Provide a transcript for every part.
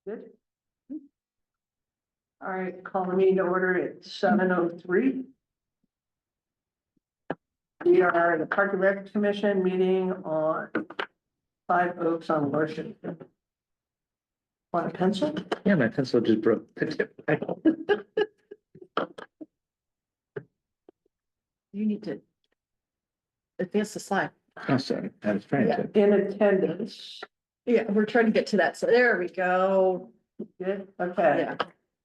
Good. All right, call the meeting to order at 7:03. We are the Park and Rec Commission meeting on 5 Oaks on Washington. Want a pencil? Yeah, my pencil just broke. You need to advance the slide. Oh, sorry, I was trying to. In attendance. Yeah, we're trying to get to that. So there we go. Good, okay. Yeah,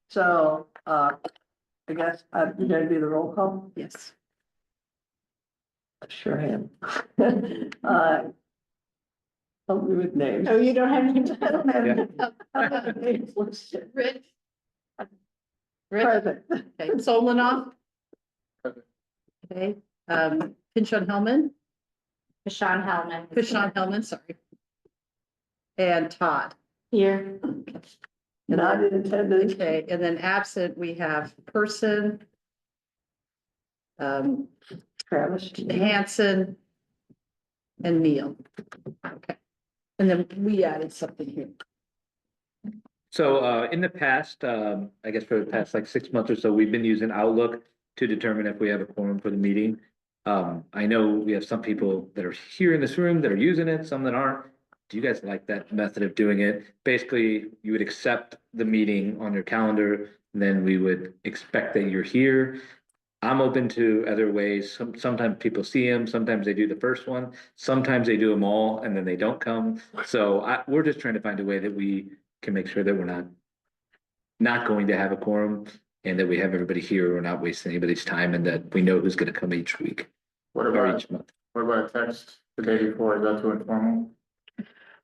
So, I guess, you're gonna do the roll call? yes. Sure am. Help me with names. Oh, you don't have any. I don't have any- I don't have names listed. Rich. Rich, Present. okay, Solanoff. Okay, Pinchon Hellman, Sean Hellman. Pishon Hellman, sorry. And Todd. Here. Not in attendance. Okay, and then absent, we have Person. Travis. Hanson. And Neil. Okay. And then we added something here. So in the past, I guess for the past like 6 months or so, we've been using Outlook to determine if we have a quorum for the meeting. I know we have some people that are here in this room that are using it, some that aren't. Do you guys like that method of doing it? Basically, you would accept the meeting on your calendar, then we would expect that you're here. I'm open to other ways. Sometimes people see them, sometimes they do the first one, sometimes they do them all and then they don't come. So we're just trying to find a way that we can make sure that we're not going to have a quorum and that we have everybody here. We're not wasting anybody's time and that we know who's going to come each week What or about, each month. what about a text the day before, is that too informal?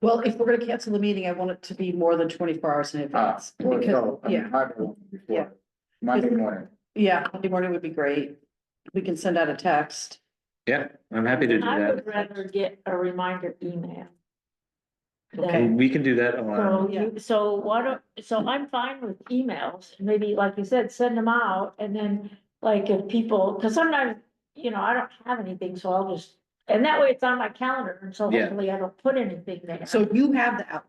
Well, if we're gonna cancel the meeting, I want it to be more than 24 hours in advance. Well, Because, no, I mean, yeah, Monday morning Yeah. before, Monday morning. yeah, Monday morning would be great. We can send out a text. Yeah, I'm happy to do I would that. rather get a reminder email. Okay. We can do that So online. so why don't, so I'm fine with emails, maybe like you said, send them out and then like if people, cause sometimes, I don't have anything, so I'll just, and that way it's on my calendar and so Yeah. hopefully I don't put anything there. So you have the out,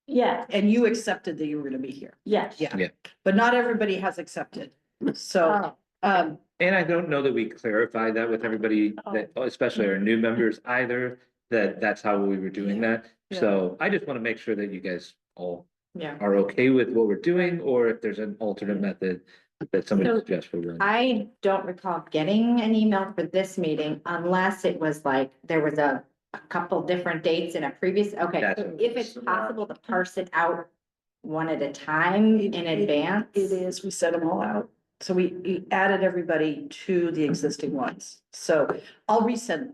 Yeah, and you accepted that you were gonna be here, yes. Yeah. but not everybody has accepted. So, Oh, And I don't know that we clarified that with everybody, that especially our new members either, that that's how we were doing that. Yeah. So I just want to make sure that you guys all yeah. are okay with what we're doing, or if there's an alternate method that somebody So, suggests for. I don't recall getting an email for this meeting unless it was like, there was a couple different dates in a previous, okay. Gotcha. So if it's possible to parse it out one at a time in advance. It is, we set them all out. So we added everybody to the existing ones. So I'll resend them.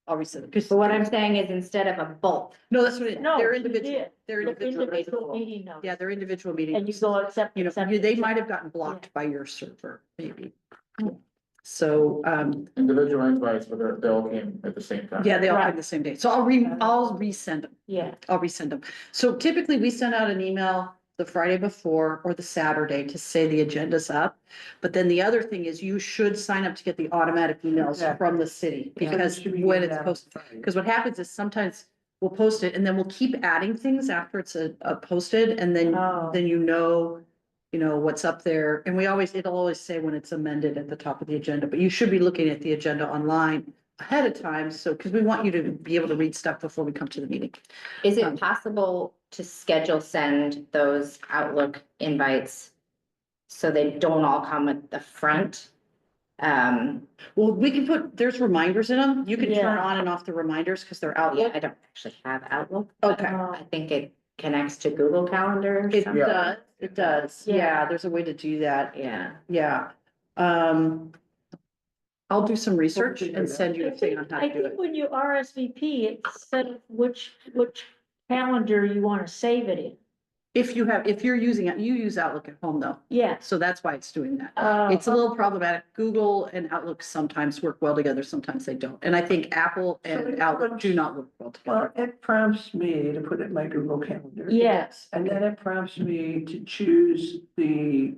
But what I'm saying is instead of a bulk, No, that's what it, No, they're you individual, did. they're the individual. individual meeting notes. Yeah, they're individual And you meetings. go accept. accept, They accept. might have gotten blocked by your server, maybe. So, Individual invites, but they all came at the same time. yeah, they all Right. have the same date. So I'll resend them. Yeah, I'll resend them. So typically we send out an email the Friday before or the Saturday to say the agenda's up. But then the other thing is you should sign up to get the automatic emails Exactly. from the city Yeah. because Should be when getting it's that. posted. Because what happens is sometimes we'll post it and then we'll keep adding things after it's posted and then, Oh. then you know what's up there. And it'll always say when it's amended at the top of the agenda, but you should be looking at the agenda online ahead of time. So, because we want you to be able to read stuff before we come to the meeting. is it possible to send those Outlook invites so they don't all come at the front? Well, we can there's reminders in them. You can turn Yeah. on and off the reminders because they're Yeah, Outlook. I don't actually have Outlook. but Okay. I think it connects to Google Calendar. or It something. does, it does. Yeah. Yeah, there's a way to do that. Yeah. Yeah. I'll do some research and send you a thing on how I to do think it. when you RSVP, it said which calendar you want to save it in. If you're using it, you use Outlook at home though. Yeah. So that's why it's doing that. Oh, It's a little problematic. Google and Outlook sometimes work well together, sometimes they don't. And I think Apple and Outlook do not work well Well, together. it prompts me to put it in my Google Calendar. Yes. And then it prompts me to choose the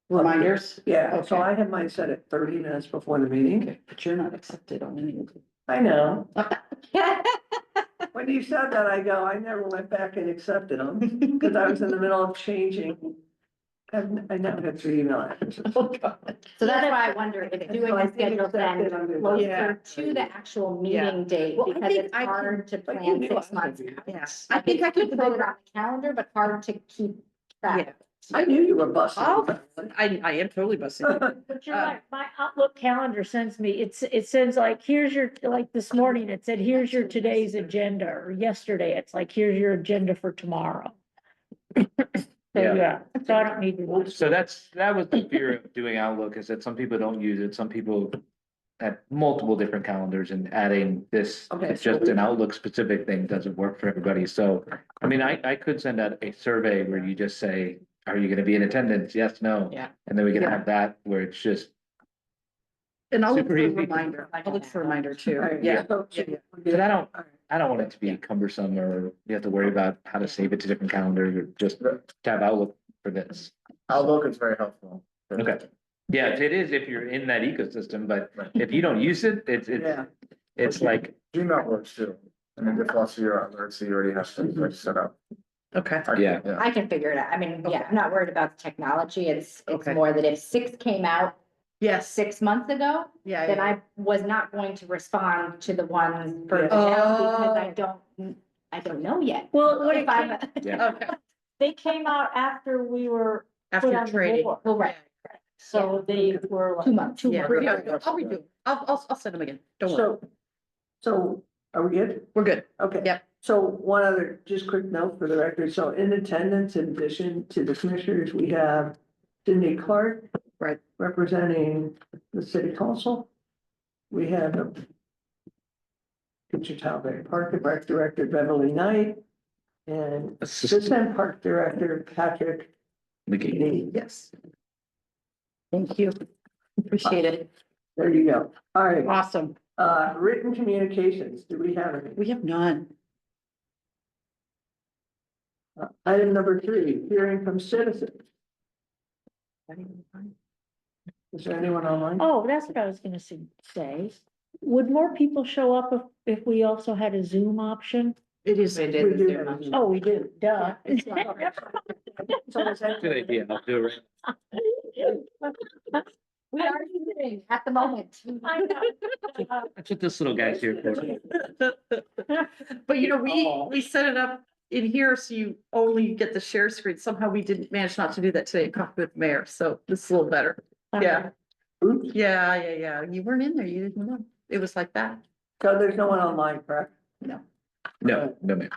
Reminders? Yeah, so Okay. I have mine set at 30 minutes before the meeting. Okay, but you're not accepted on any of them. I know. What when you said that, I go, I never went back and accepted them, because I was in the middle of changing. I never got 3 email addresses. Oh, God. So that's why I wonder if doing So I a think schedule accepted then under- closer to the actual meeting date, Well, I because think it's I can- hard to But you plan knew 6 I months would out. be. Yes, I think I could could throw it on the calendar, but hard to keep track. I knew you were busting. Oh, I am totally busting. But you're right, my Outlook calendar sends me, it sends like, here's your, like this morning, it said, here's your today's agenda, or yesterday, it's like, here's your agenda for tomorrow. So, Yeah. yeah, so I don't need to. So that was the fear of doing Outlook, is that some people don't use it, some people have multiple different calendars, and adding this, Okay, it's so just an Outlook specific thing doesn't work for everybody, so. I mean, I could send out a survey where you just say, are you gonna be in attendance? Yes, no. Yeah. And then we can Yeah. have that where it's just, And I'll look Super for a easy. reminder. I'll look for a reminder too. All right, Yeah. so- Yeah. but All I don't want it to be cumbersome, or you have to worry about how to save it to different calendars, or just to have Outlook for this. Outlook is very helpful. Okay. Yeah, it is if you're in that ecosystem, but Right. if you don't use it, Yeah. it's like, Gmail works too. And then just lots of your alerts, so you already have things like set up. Okay. Yeah. I can figure it out. I mean, yeah, I'm not worried about the technology. It's Okay. more that if 6 came out Yes. 6 months ago, Yeah. then yeah. I was not going to respond to the ones further Yeah. down because Oh. I don't know yet. Well, when If it I'm, came, yeah, Okay. they came out after we were put After on the training. board, well, right, so they were like. 2 months. Yeah. We're Yeah. good. I'll redo. I'll send them again. Don't worry. So are we good? We're good. Okay. Yep. So one other, just quick note for the record, so in attendance, in addition to the commissioners, we have Cindy Clark. Right. Representing the city council. We have the Kitchen Bay Park and Rec Director Beverly Knight. And assistant, Assistant Park Director Patrick McGee. Lee. Yes. Thank you. Appreciate it. There you go. All right, Awesome. written communications, do we have any? We have none. Item number 3, hearing from citizens. Is there anyone online? Oh, that's what I was gonna say. Would more people show up if we also had a Zoom option? It is. It We is do Zoom have option. Oh, we do, duh. It's not- So is that- Good idea, I'll do it right. We are using at the moment. I know. That's what this little guy's here for. But you know, we set it up in here so you only get the share screen. Somehow we didn't manage not to do that today, with mayor, so this is a little better. Yeah, Oops. yeah. You weren't in there. You didn't know. It was like that. So there's no one online, correct? No, no, man.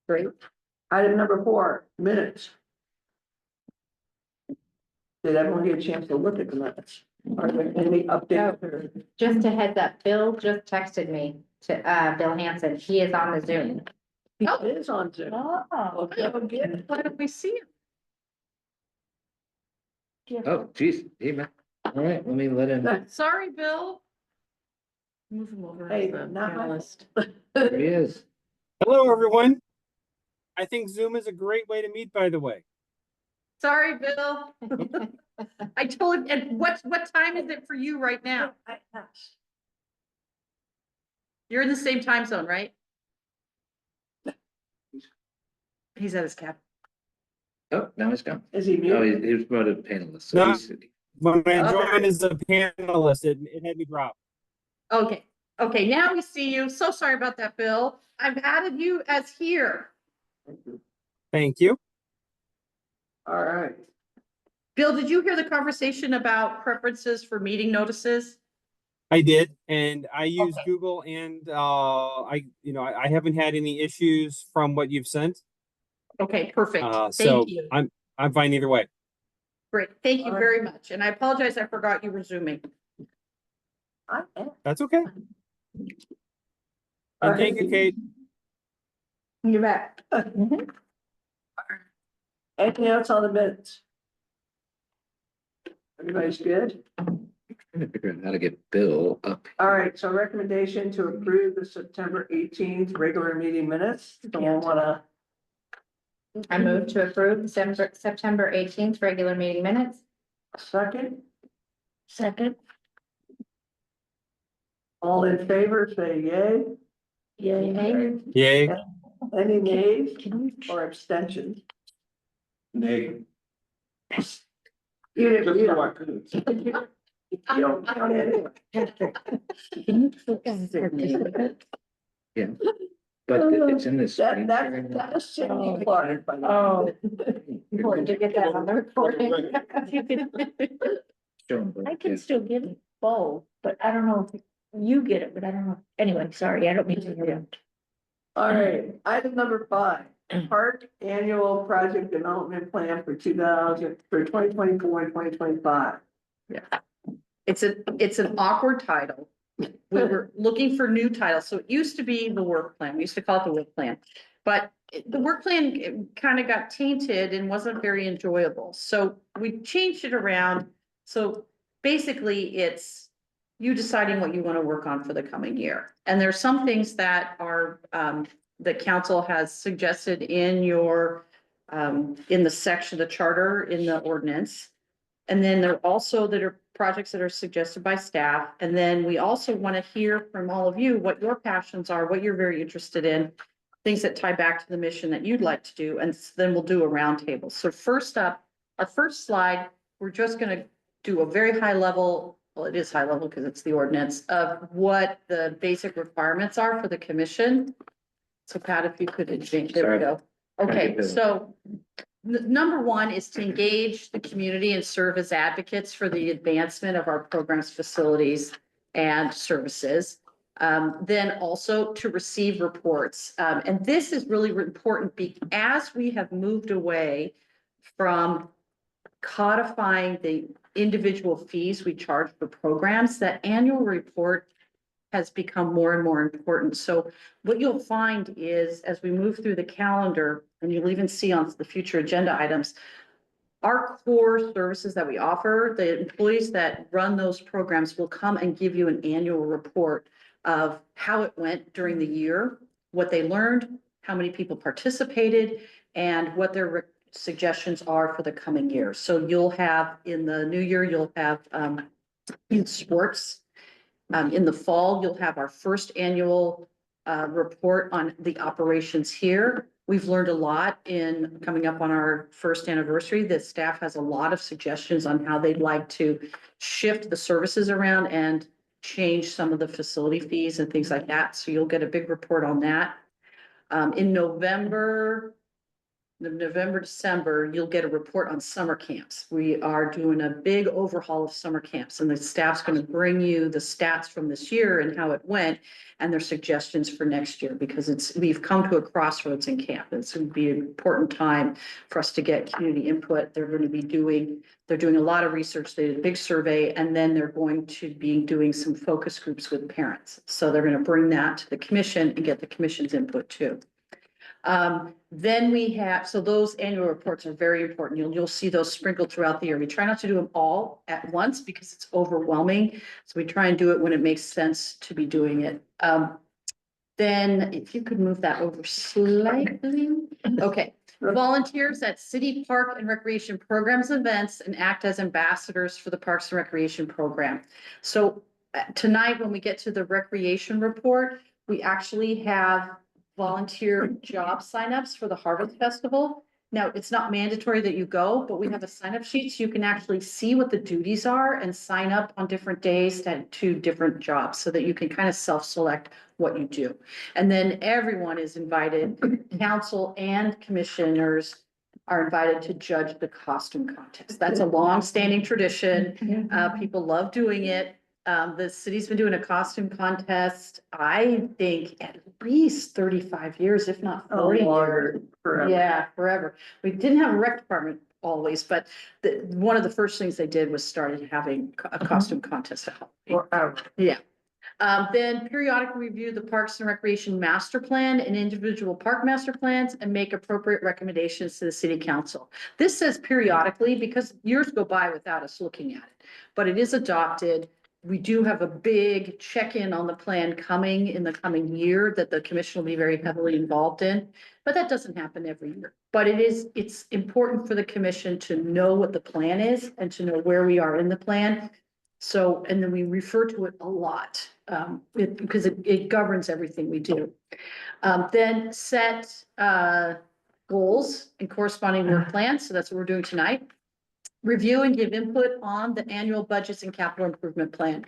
Great. Item number 4, minutes. Did everyone get a chance to look at the minutes? Are there any updates or? Just a heads up, Bill just texted me to, Bill Hanson. He is on the Zoom. It is on Zoom. Oh. Okay, good. Why don't we see him? Oh, geez, hey, man. All right, let me let him, Sorry, Bill. Move him over. Hey, as the not my- panelist. there he is. Hello, everyone. I think Zoom is a great way to meet, by the way. Sorry, Bill. I told him, and what time is it for you right now? You're in the same time zone, right? He's at his cabin. Oh, now he's gone. Is he Oh, muted? he was promoted to panelist, so No. he's, When I Okay. joined as a panelist, it had me drop. Okay, now we see you. So sorry about that, Bill. I've added you as here. Thank you. All right. Bill, did you hear the conversation about preferences for meeting notices? I did, and I use Okay. Google, and I haven't had any issues from what you've sent. Okay, perfect. So Thank you. I'm fine either way. Great, thank you All right. very much. And I apologize, I forgot you were zooming. I am. That's okay. All And thank you, Kate. You bet. Anything else on the minutes? Everybody's good? trying to figure out how to get Bill up. All right, so recommendation to approve the September 18th regular meeting minutes. Someone wanna, I move to approve September 18th regular meeting minutes. second? Second, All in favor, say yay. Yay. Yay. Any nays Can you? or abstentions? Nay. You Just didn't, so I could. you don't count anyway. Can you click on participant? Yeah. But it's in this. screen sharing. That's Cindy Clark. by the way. Oh. Important to get that on the recording. Show 'em both, I yeah. can still get it both, but I don't know if you get it, but I don't know. Anyway, sorry, I don't mean to interrupt. All right, item number 5, park annual project development plan for 2024 and 2025. It's an awkward title. We were looking for new titles, so it used to be the work plan, we used to call it the work plan. But the work plan kind of got tainted and wasn't very enjoyable, so we changed it around. So basically, it's you deciding what you want to work on for the coming year. And there's some things that are, the council has suggested in your, in the section, the charter, in the ordinance. And then there are also that are projects that are suggested by staff. And then we also want to hear from all of you what your passions are, what you're very interested in, things that tie back to the mission that you'd like to do. And then we'll do a roundtable. So first up, our first slide, we're just going to do a very high level, well, it is high level because it's the ordinance of what the basic requirements are for the commission. So Pat, if you could advance, there we go. Okay, so number one is to engage the community and serve as advocates for the advancement of our programs, facilities, and services. Then also to receive reports. And this is really important as we have moved away from codifying the individual fees we charge for programs, that annual report has become more and more important. So what you'll find is as we move through the calendar, and you'll even see on the future agenda items, our core services that we offer, the employees that run those programs will come and give you an annual report of how it went during the year, what they learned, how many people participated, and what their suggestions are for the coming year. So you'll have in the new year, you'll have youth sports. In the fall, you'll have our first annual report on the operations here. We've learned a lot in coming up on our first anniversary. The staff has a lot of suggestions on how they'd like to shift the services around and change some of the facility fees and things like that. So you'll get a big report on that. In November, December, you'll get a report on summer camps. We are doing a big overhaul of summer camps, and the staff's going to bring you the stats from this year and how it went and their suggestions for next year, because we've come to a crossroads in camp. It's going to be an important time for us to get community input. They're doing a lot of research. They did a big survey, and then they're going to be doing some focus groups with parents. So they're going to bring that to the commission and get the commission's input too. Then we have, so those annual reports are very important. You'll see those sprinkled throughout the year. We try not to do them all at once because it's overwhelming. So we try and do it when it makes sense to be doing it. Then if you could move that over slightly. Okay. Volunteers at city park and recreation programs, events, and act as ambassadors for the Parks and Recreation Program. So tonight, when we get to the recreation report, we actually have volunteer job signups for the Harvest Festival. Now, it's not mandatory that you go, but we have a sign-up sheet so you can actually see what the duties are and sign up on different days to different jobs so that you can kind of self-select what you do. And then everyone is invited, council and commissioners are invited to judge the costume contest. That's a long-standing tradition. People love doing it. The city's been doing a costume contest, I think at least 35 years, if not 40 years. Forever. Yeah, forever. We didn't have a rec department always, but one of the first things they did was started having a costume contest to help. Forever. Yeah. Then periodically review the Parks and Recreation Master Plan and individual park master plans and make appropriate recommendations to the city council. This says periodically because years go by without us looking at it, but it is adopted. We do have a big check-in on the plan coming in the coming year that the commission will be very heavily involved in, but that doesn't happen every year. But it's important for the commission to know what the plan is and to know where we are in the plan. So, and then we refer to it a lot. because it governs everything we do. Then set, goals and corresponding work plans. So that's what we're doing tonight. Review and give input on the annual budgets and capital improvement plan.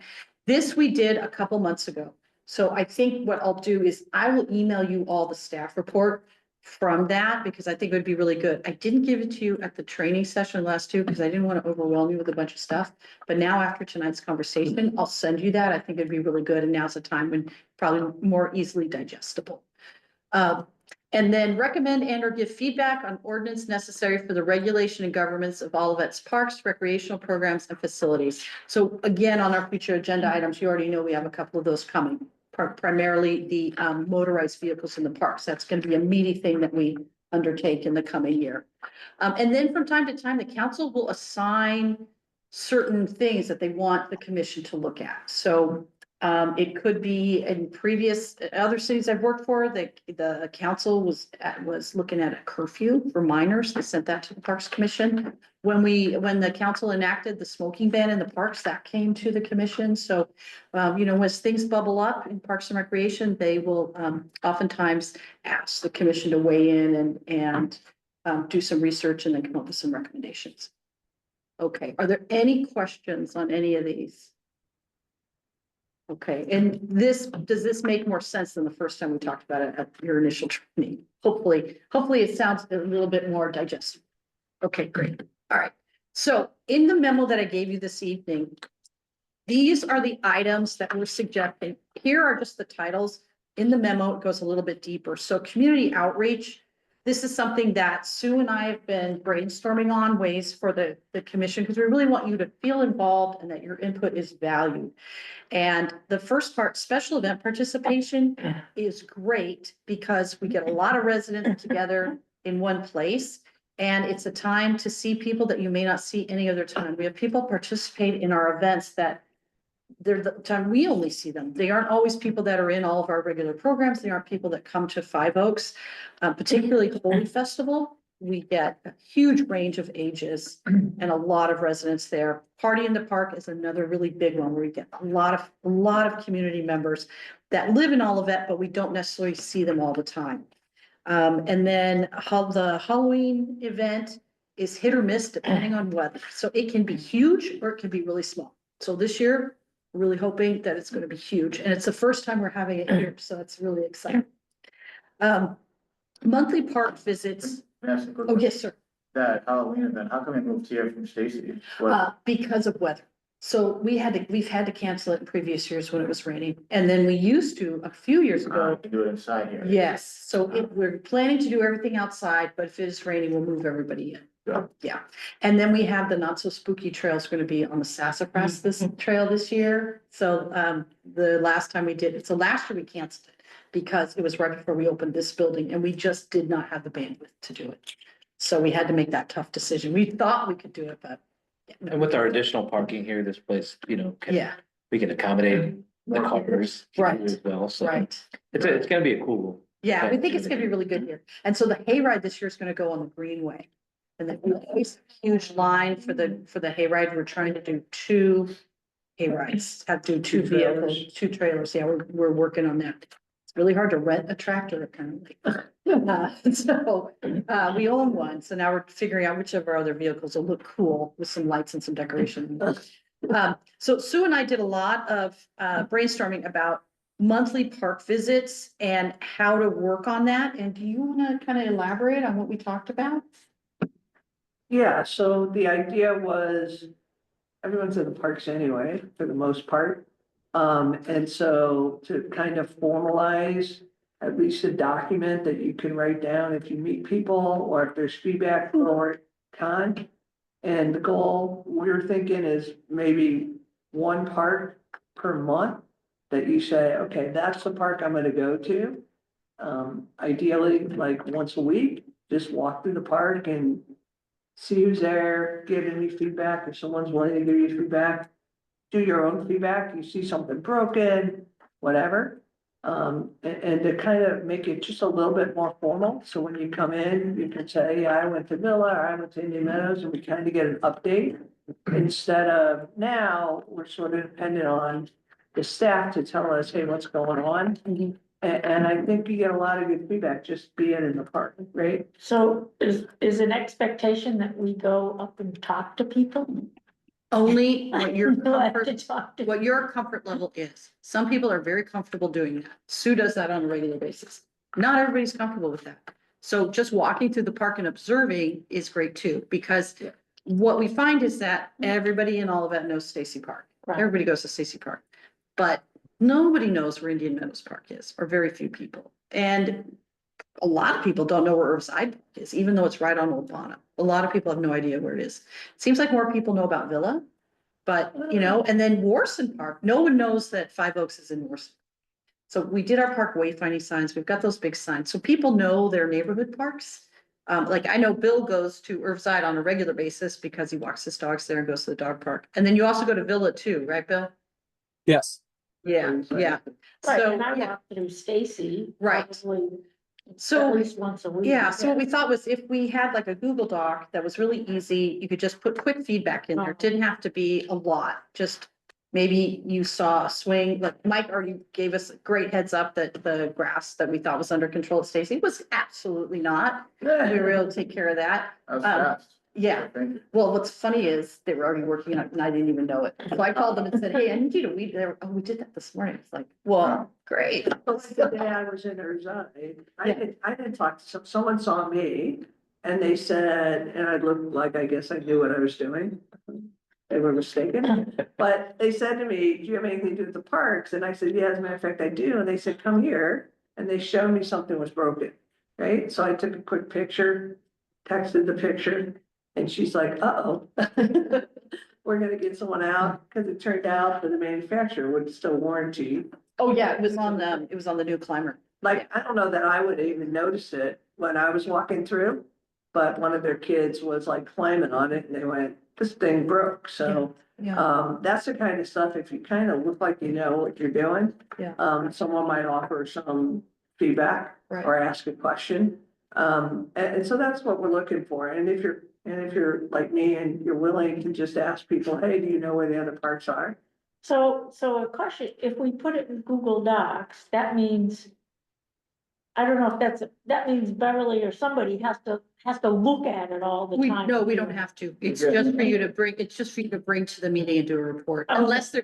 This we did a couple months ago. So I think what I'll do is I will email you all the staff report from that because I think it would be really good. I didn't give it to you at the training session last two because I didn't want to overwhelm you with a bunch of stuff. But now after tonight's conversation, I'll send you that. I think it'd be really good. And now's the time when probably more easily digestible. And then recommend and or give feedback on ordinance necessary for the regulation and governments of Olivet's parks, recreational programs and facilities. So again, on our future agenda items, you already know we have a couple of those coming. Primarily the motorized vehicles in the parks. That's going to be a meaty thing that we undertake in the coming year. And then from time to time, the council will assign certain things that they want the commission to look at. So it could be in previous other cities I've worked for, the council was looking at a curfew for minors. They sent that to the Parks Commission. When the council enacted the smoking ban in the parks, that came to the commission. So, as things bubble up in Parks and Recreation, they will oftentimes ask the commission to weigh in and do some research and then come up with some recommendations. Okay, are there any questions on any of these? Okay, and does this make more sense than the first time we talked about it at your initial training? Hopefully it sounds a little bit more digestible. Okay, great. All right. So in the memo that I gave you this evening, these are the items that we're suggesting. Here are just the titles. In the memo, it goes a little bit deeper. So community outreach. This is something that Sue and I have been brainstorming on ways for the commission, because we really want you to feel involved and that your input is valued. And the first part, special event participation, is great because we get a lot of residents together in one place. And it's a time to see people that you may not see any other time. We have people participate in our events that they're the time we only see them. They aren't always people that are in all of our regular programs. They aren't people that come to Five Oaks, particularly Holy Festival. We get a huge range of ages and a lot of residents there. Party in the Park is another really big one where we get a lot of community members that live in Olivet, but we don't necessarily see them all the time. And then the Halloween event is hit or miss depending on weather. So it can be huge or it can be really small. So this year, we're really hoping that it's going to be huge. And it's the first time we're having it here. So it's really exciting. Monthly park visits. May I ask a quick Oh, question? yes, sir. That Halloween event, how come it moved here from Stacy? What, Because of weather. So we've had to cancel it in previous years when it was raining. And then we used to a few years ago. to do it inside here? Yes, so we're planning to do everything outside, but if it is raining, we'll move everybody in. Yeah. Yeah, and then we have the not so spooky trails going to be on the Sassafras this trail this year. So the last time we did it, so last year we canceled it because it was right before we opened this building and we just did not have the bandwidth to do it. So we had to make that tough decision. We thought we could do it, but. And with our additional parking here, this place, Yeah, we can accommodate the cars Right. as well. So right. it's gonna be a cool. Yeah, we Okay. think it's gonna be really good here. And so the hayride this year is gonna go on the Greenway. And then we always have a huge line for the hayride. We're trying to do 2 hayrides, have to do 2 vehicles, 2 trailers. Yeah, we're working on that. It's really hard to rent a tractor apparently. So we own one. So now we're figuring out which of our other vehicles will look cool with some lights and some decoration. So Sue and I did a lot of brainstorming about monthly park visits and how to work on that. And do you want to kind of elaborate on what we talked about? Yeah, so the idea was everyone's in the parks anyway, for the most part. And so to kind of formalize at least a document that you can write down if you meet people or if there's feedback pro or con. And the goal we're thinking is maybe 1 park per month that you say, okay, that's the park I'm gonna go to. Ideally, like once a week, just walk through the park and see who's there, give any feedback. If someone's willing to give you feedback, do your own feedback. You see something broken, whatever. And to kind of make it just a little bit more formal. So when you come in, you can say, yeah, I went to Miller, I went to Indian Meadows, and we kind of get an update. Instead of now, we're sort of dependent on the staff to tell us, hey, what's going on? And I think you get a lot of good feedback just being in the park, right? So is an expectation that we go up and talk to people? Only what your Do I have to comfort, talk to- what your comfort level is. Some people are very comfortable doing that. Sue does that on a regular basis. Not everybody's comfortable with that. So just walking through the park and observing is great too, because what we find is that everybody in Olivet knows Stacy Park. Right. Everybody goes to Stacy Park. But nobody knows where Indian Meadows Park is, or very few people. And a lot of people don't know where Earthside Park is, even though it's right on Old Bonham. A lot of people have no idea where it is. Seems like more people know about Villa, but and then Warson Park, no one knows that Five Oaks is in Warson. So we did our park wayfinding signs. We've got those big signs. So people know their neighborhood parks. Like I know Bill goes to Earthside on a regular basis because he walks his dogs there and goes to the dog park. And then you also go to Villa too, right, Bill? Yes. Yeah, yeah. Right, So, and I yeah. walk through Stacy. Right. probably So- At least once a week. Yeah, so what we thought was if we had like a Google Doc that was really easy, you could just put quick feedback in there. It didn't have to be a lot, just maybe you saw a swing, like Mike already gave us a great heads up that the grass that we thought was under control at Stacy was absolutely not. We were able to take care of that. That was Um, fast. Yeah, Thank you. well, what's funny is they were already working on it and I didn't even know it. So I called them and said, hey, I need you to weed there. Oh, we did that this morning. It's like, well, great. The day I was in Erzai, I didn't talk to someone saw me and they said, and I looked like, I guess I knew what I was doing. They were mistaken, but they said to me, do you have anything to do with the parks? And I said, yeah, as a matter of fact, I do. And they said, come here. And they showed me something was broken, right? So I took a quick picture, texted the picture, and she's like, uh-oh. We're gonna get someone out, because it turned out that the manufacturer would still warranty. Oh, yeah, it was on the new climber. Like, I don't know that I would even notice it when I was walking through, but one of their kids was like climbing on it and they went, this thing broke, so. Yeah. That's the kind of stuff, if you kind of look like you know what you're doing. Yeah. Someone might offer some feedback Right. or ask a question. And so that's what we're looking for, and if you're like me and you're willing to just ask people, hey, do you know where the other parks are? So a question, if we put it in Google Docs, that means. I don't know if that means Beverly or somebody has to look at it all the time. No, we don't have to. It's Yeah. just for you to bring, it's just for you to bring to the meeting and do a report. Oh. Unless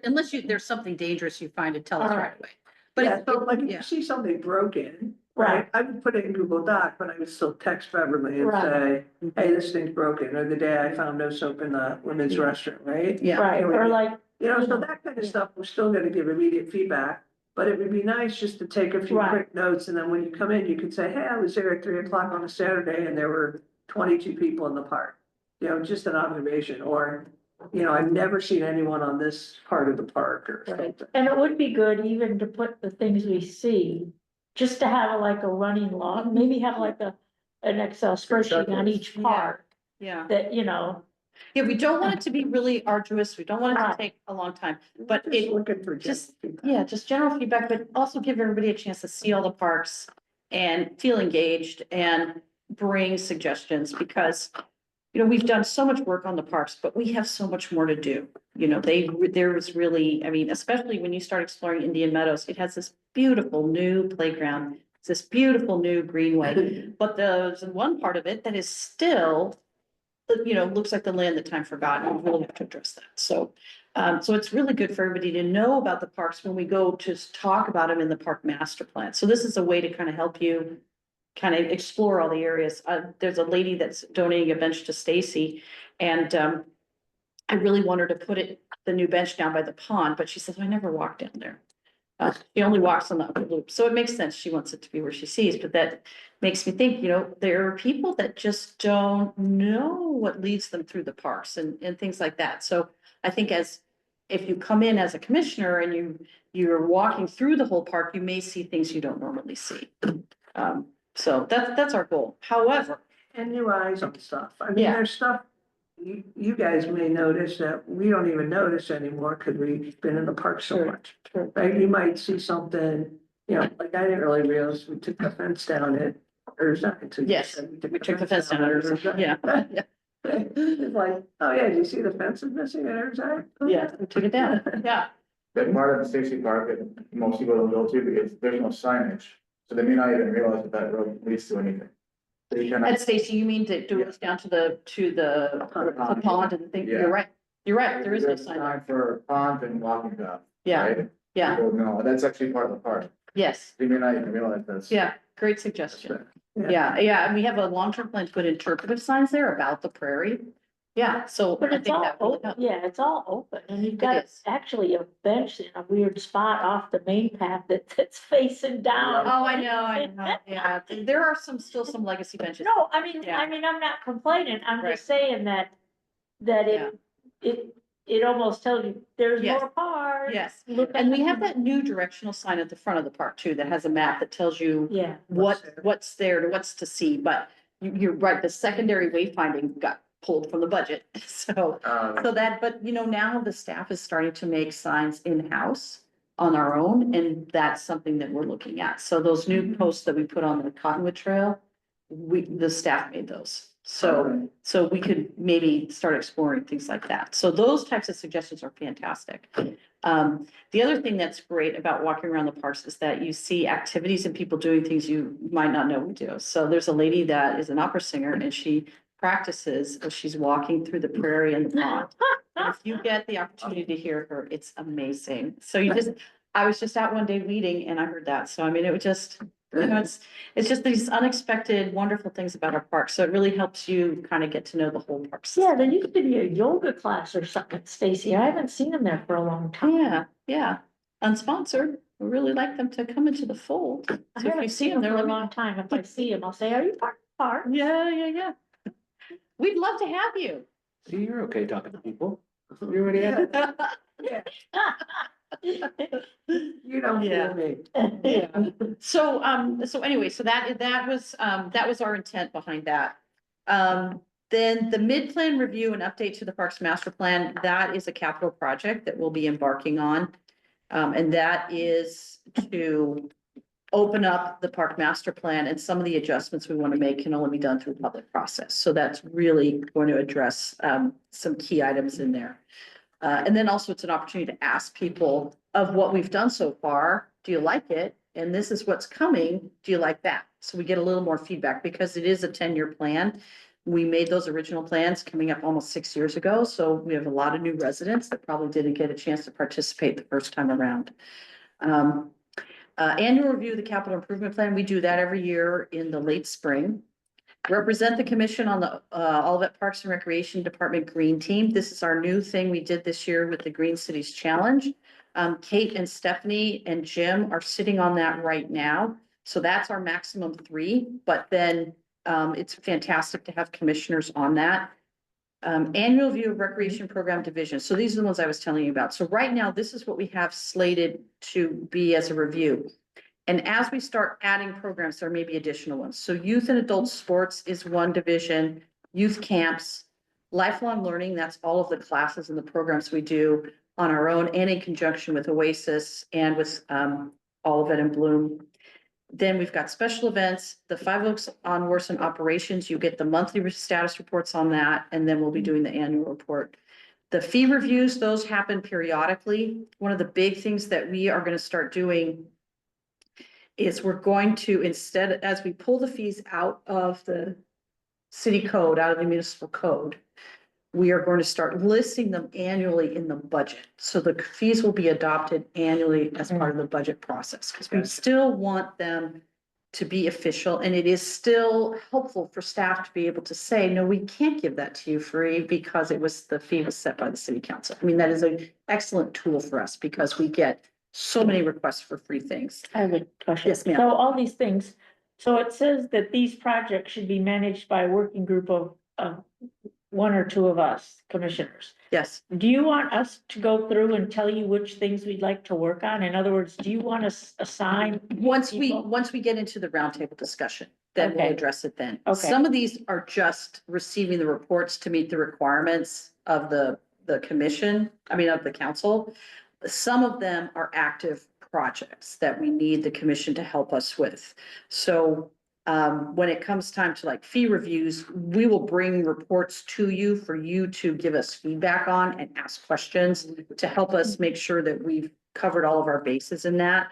there's something dangerous you find, to tell us All right right. away. But Yeah, if, so like if yeah. you see something broken, Right. right, I would put it in Google Doc, but I would still text Beverly and Right. say, hey, this thing's broken, or the day I found no soap in the women's Yeah. restroom, right? Yeah. Right, or like, You know, so Yeah. that kind of stuff, we're still gonna give immediate feedback, but it would be nice just to take a few Right. quick notes, and then when you come in, you could say, hey, I was there at 3 o'clock on a Saturday and there were 22 people in the park. You know, just an observation, or, you know, I've never seen anyone on this part of the park or Right. something. and it would be good even to put the things we see, just to have like a running log, maybe have like an Excel spreadsheet on each Yeah. park. Yeah. That, you know, Yeah, we don't want it to be really arduous. We don't want it to Right. take a long time, but Just it, looking for just- feedback. yeah, just general feedback, but also give everybody a chance to see all the parks and feel engaged and bring suggestions, because we've done so much work on the parks, but we have so much more to do. There was really, I mean, especially when you start exploring Indian Meadows, it has this beautiful new playground. It's this beautiful new greenway, but there's one part of it that is still, looks like the land that time forgot, and we really have to address that. So it's really good for everybody to know about the parks when we go to talk about them in the park master plan. So this is a way to kind of help you kind of explore all the areas. There's a lady that's donating a bench to Stacy, and I really want her to put the new bench down by the pond, but she says, I never walk down there. She only walks on the upper loop, so it makes sense. She wants it to be where she sees, but that makes me think, there are people that just don't know what leads them through the parks and things like that. So I think if you come in as a commissioner and you're walking through the whole park, you may see things you don't normally see. So that's our goal. However, And new eyes on stuff. I mean, Yeah. there's stuff you guys may notice that we don't even notice anymore because we've been in the park so Sure, much. sure. Right? You might see something, like I didn't really realize we took the fence down at Erzai. until you Yes, said we took the fence down. at Erzai. Yeah, yeah. It's like, oh yeah, do you see the fence is missing at Erzai? Yeah, we took it down. Yeah. that part of Stacy Park that most people don't go to because there's no signage. So they may not even realize that that road leads to anything. So you And cannot, Stacy, you mean to do it down to the pond and the thing? Yeah. You're right. You're right. There is no there's sign. sign for pond and walking path. Yeah, right? yeah, People know, that's actually part of the park. yes, They may not even realize that's. yeah, great suggestion. Yeah. Yeah, and we have a long-term plan to put interpretive signs there about the prairie. Yeah, so But I it's think all that really open, helps. yeah, it's all open, and you've got is. actually a bench in a weird spot off the main path that's facing down. Oh, I know, yeah, there are still some legacy benches. No, Yeah. I'm not complaining, I'm Right. just saying that it almost tells you, there's Yes. more cars. Yes, Look and at we have the- that new directional sign at the front of the park too, that has a map that tells you Yeah, what's there, what's to see, but you're right, the secondary wayfinding got pulled from the budget, so. So that, but you know, now the staff is starting to make signs in-house on our own, and that's something that we're looking at. So those new posts that we put on the Cottonwood Trail, the staff made those. So we could maybe start exploring things like that. So those types of suggestions are fantastic. The other thing that's great about walking around the parks is that you see activities and people doing things you might not know we do. So there's a lady that is an opera singer and she practices as she's walking through the prairie and the pond. And if you get the opportunity to hear her, it's amazing. So I was just out one day weeding and I heard that. So I mean, it would just, you know, it's just these unexpected, wonderful things about our park. So it really helps you kind of get to know the whole park. Yeah, there used to be a yoga class or something, Stacy, I haven't seen them there for a long time. Yeah, unsponsored. We really like them to come into the fold. I So if you haven't see seen them, them they're for a like, long time, if I see them, I'll say, are you part of the park? yeah. We'd love to have you. See, you're okay talking to people. You already had it. You don't Yeah. hear me. Yeah. So anyway, so that was our intent behind that. Then the mid-plan review and update to the Parks Master Plan, that is a capital project that we'll be embarking on. And that is to open up the Park Master Plan, and some of the adjustments we want to make can only be done through public process. So that's really going to address some key items in there. And then also it's an opportunity to ask people of what we've done so far, do you like it? And this is what's coming, do you like that? So we get a little more feedback because it is a 10-year plan. We made those original plans coming up almost 6 years ago, so we have a lot of new residents that probably didn't get a chance to participate the first time around. Annual review of the capital improvement plan, we do that every year in the late spring. Represent the commission on the Olivet Parks and Recreation Department Green Team. This is our new thing we did this year with the Green Cities Challenge. Kate and Stephanie and Jim are sitting on that right now. So that's our maximum 3, but then it's fantastic to have commissioners on that. Annual view of recreation program division. So these are the ones I was telling you about. So right now, this is what we have slated to be as a review. And as we start adding programs, there may be additional ones. So youth and adult sports is one division, youth camps, lifelong learning, that's all of the classes and the programs we do on our own and in conjunction with Oasis and with Olivet and Bloom. Then we've got special events, the 5 Oaks on Worsen operations, you get the monthly status reports on that, and then we'll be doing the annual report. The fee reviews, those happen periodically. One of the big things that we are going to start doing is we're going to, instead, as we pull the fees out of the city code, out of the municipal code, we are going to start listing them annually in the budget. So the fees will be adopted annually as part of the budget process, because we still want them to be official, and it is still helpful for staff to be able to say, no, we can't give that to you free because the fee was set by the city council. I mean, that is an excellent tool for us because we get so many requests for free things. I have a question. Yes, ma'am. So all these things, so it says that these projects should be managed by a working group of 1 or 2 of us commissioners. Yes. Do you want us to go through and tell you which things we'd like to work on? In other words, do you want to assign? Once people? we get into the roundtable discussion, then we'll Okay. address it then. Okay. Some of these are just receiving the reports to meet the requirements of the commission, of the council. Some of them are active projects that we need the commission to help us with. So when it comes time to like fee reviews, we will bring reports to you for you to give us feedback on and ask questions to help us make sure that we've covered all of our bases in that.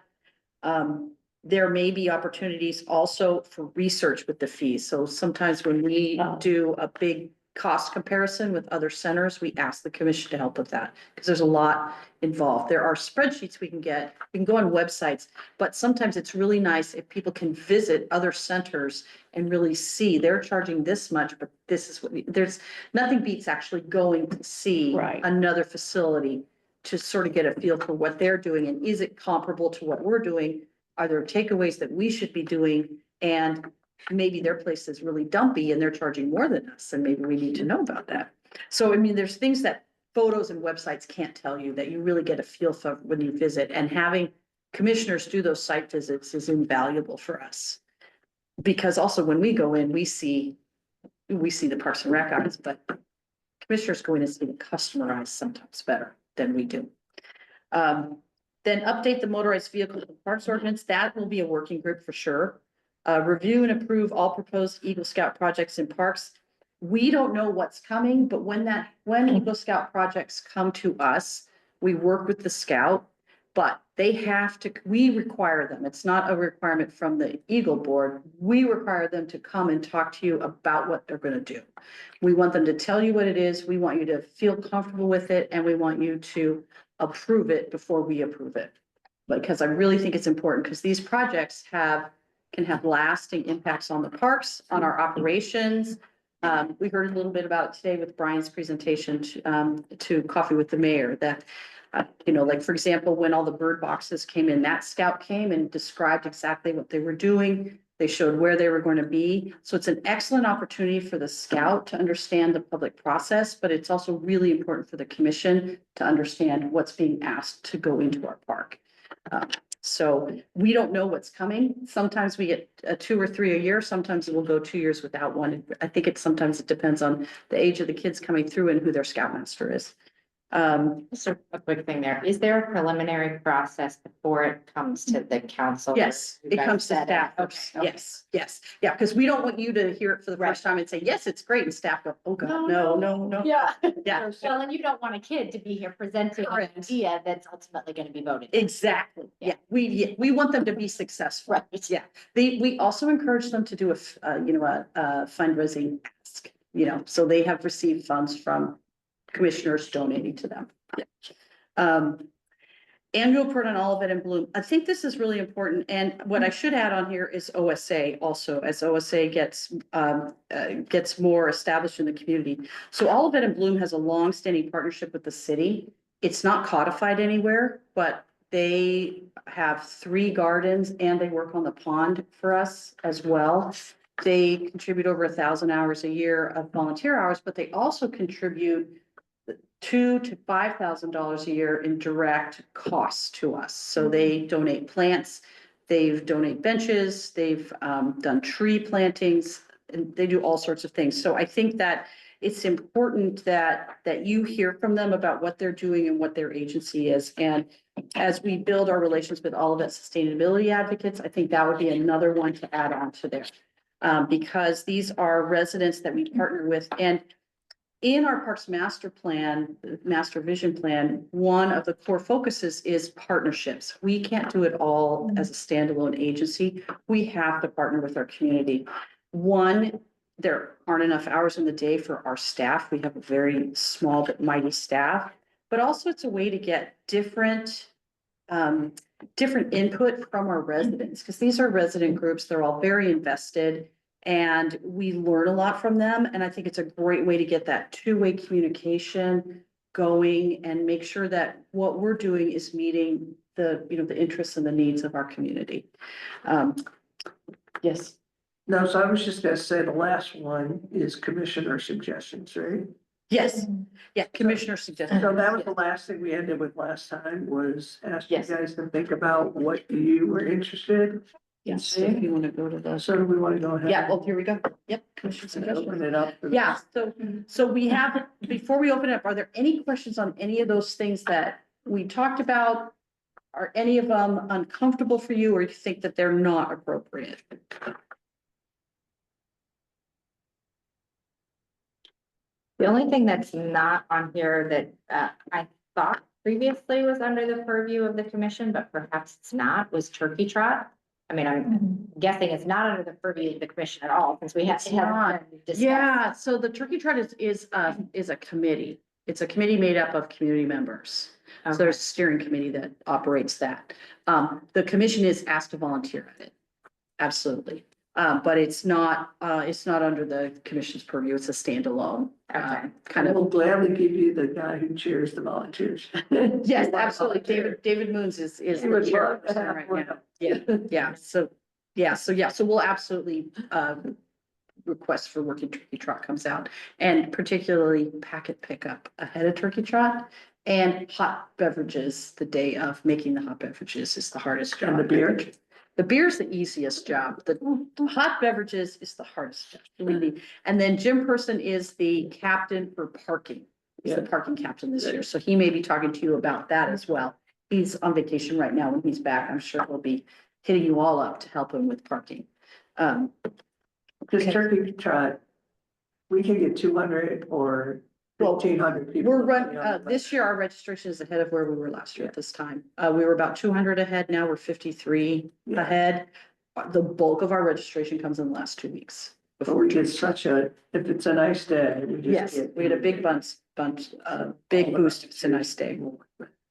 There may be opportunities also for research with the fees. So sometimes when we Oh. do a big cost comparison with other centers, we ask the commission to help with that, because there's a lot involved. There are spreadsheets we can go on websites, but sometimes it's really nice if people can visit other centers and really see they're charging this much, but this is what, there's, nothing beats actually going to see Right. another facility to sort of get a feel for what they're doing, and is it comparable to what we're doing? Are there takeaways that we should be doing? And maybe their place is really dumpy and they're charging more than us, and maybe we need to know about that. So, I mean, there's things that photos and websites can't tell you that you really get a feel for when you visit, and having commissioners do those site visits is invaluable for us. Because also when we go in, we see the Parks and Rec eyes, but commissioners go in and see the customer eyes sometimes better than we do. Then update the motorized vehicle and parks ordinance. That will be a working group for sure. Review and approve all proposed Eagle Scout projects in parks. We don't know what's coming, but when Eagle Scout projects come to us, we work with the scout, but they have to, we require them. It's not a requirement from the Eagle Board. We require them to come and talk to you about what they're gonna do. We want them to tell you what it is. We want you to feel comfortable with it, and we want you to approve it before we approve it. Because I really think it's important, because these projects can have lasting impacts on the parks, on our operations. We heard a little bit about it today with Brian's presentation to Coffee with the Mayor, that, like, for example, when all the bird boxes came in, that scout came and described exactly what they were doing. They showed where they were going to be. So it's an excellent opportunity for the scout to understand the public process, but it's also really important for the commission to understand what's being asked to go into our park. So we don't know what's coming. Sometimes we get 2 or 3 a year. Sometimes it will go 2 years without one. I think sometimes it depends on the age of the kids coming through and who their scoutmaster is. Just a quick thing there. Is there a preliminary process before it comes to the council? Yes, You it guys comes to said it. staff. Okay, first. okay. Yes. Yeah, because we don't want you to hear it for the first time and say, yes, it's great. And staff go, oh God, no. Yeah. Yeah, Well, and you don't want a kid to be here presenting an Correct. idea that's ultimately going to be voted. exactly. Yeah, we want them to be successful. Right. Yeah, we also encourage them to do a fundraising ask, so they have received funds from commissioners donating to them. Annual report on Olivet and Bloom. I think this is really important. And what I should add on here is OSA also, as OSA gets more established in the community. So Olivet and Bloom has a long-standing partnership with the city. It's not codified anywhere, but they have 3 gardens and they work on the pond for us as well. They contribute over 1,000 hours a year of volunteer hours, but they also contribute $2,000 to $5,000 a year in direct costs to us. So they donate plants, they've donate benches, they've done tree plantings, and they do all sorts of things. So I think that it's important that you hear from them about what they're doing and what their agency is. And as we build our relations with all of that sustainability advocates, I think that would be another one to add on to there. Because these are residents that we partner with. And in our Parks Master Plan, Master Vision Plan, one of the core focuses is partnerships. We can't do it all as a standalone agency. We have to partner with our community. One, there aren't enough hours in the day for our staff. We have a very small but mighty staff, but also it's a way to get different input from our residents, because these are resident groups. They're all very invested. And we learn a lot from them. And I think it's a great way to get that 2-way communication going and make sure that what we're doing is meeting the interests and the needs of our community. Yes. No, so I was just gonna say the last one is commissioner suggestions, right? Yes. Yeah. Commissioner suggested. So that was the last thing we ended with last time, was ask you Yes. guys to think about what you were interested. Yes. So if you want to go to the. So do we want to go ahead? Yeah. Oh, here we go. Yep. Commissioner And suggestions. open it up. for- Yeah, so we have, before we open it up, are there any questions on any of those things that we talked about? Are any of them uncomfortable for you, or you think that they're not appropriate? The only thing that's not on here that I thought previously was under the purview of the commission, but perhaps it's not, was turkey trot. I mean, I'm guessing it's not under the purview of the commission at all, since we have. It's not. Yeah, so the turkey trot is a committee. It's a committee made up of community members. So there's a steering committee that operates that. The commission is asked to volunteer at it. Absolutely. But it's not under the commission's purview. It's a standalone, kind I of. will gladly give you the guy who chairs the volunteers. Yes, absolutely. David Moons is He the would love to chairperson have right one. now. Yeah, so we'll absolutely, request for working turkey trot comes out, and particularly packet pickup ahead of turkey trot. And hot beverages, the day of making the hot beverages is the hardest job. And the beer? The beer's the easiest job. The hot beverages is the hardest job. believe me. And then Jim Person is the captain for parking. He's the parking captain this year, so he may be talking to you about that as well. He's on vacation right now. When he's back, I'm sure he'll be hitting you all up to help him with parking. This turkey trot, we can get 200 or 1,500 people. We're this year, our registration is ahead of where we were last year at this time. We were about 200 ahead. Now we're 53 Yeah. ahead. The bulk of our registration comes in the last 2 weeks. But we get such a, if it's a nice day, we just. Yes, get- we had a big big boost. It's a nice day.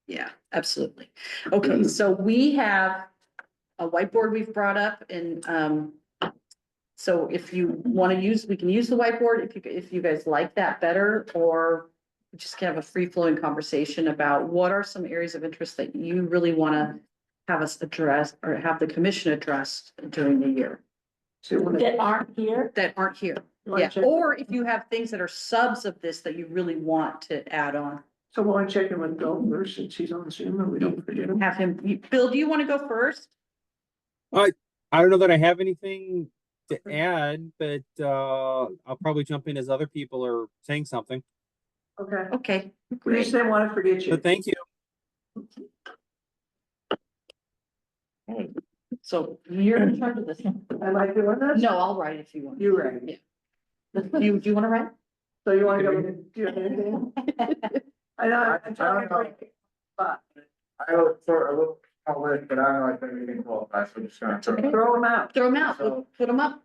Yeah, absolutely. Okay, so we have a whiteboard we've brought up, and so if you want to use, we can use the whiteboard if you guys like that better, or just have a free flowing conversation about what are some areas of interest that you really want to have us address or have the commission addressed during the year So when That aren't here. that aren't here. Wanna Yeah, check- or if you have things that are subs of this that you really want to add on. So we'll check in with Bill first since he's on Zoom and we don't forget him. Have him, Bill, do you want to go first? I don't know that I have anything to add, but I'll probably jump in as other people are saying something. Okay, Okay, we great. just didn't want to forget you. But thank you. Okay. So you're in charge of this. Am I doing this? No, I'll write if you want. You right. You, do you want to write? So you want to go do anything? I know, I'm trying to break. But I look for a little, but I don't know if everything qualifies, so I'm just gonna throw. throw them out. Throw them out, put them up.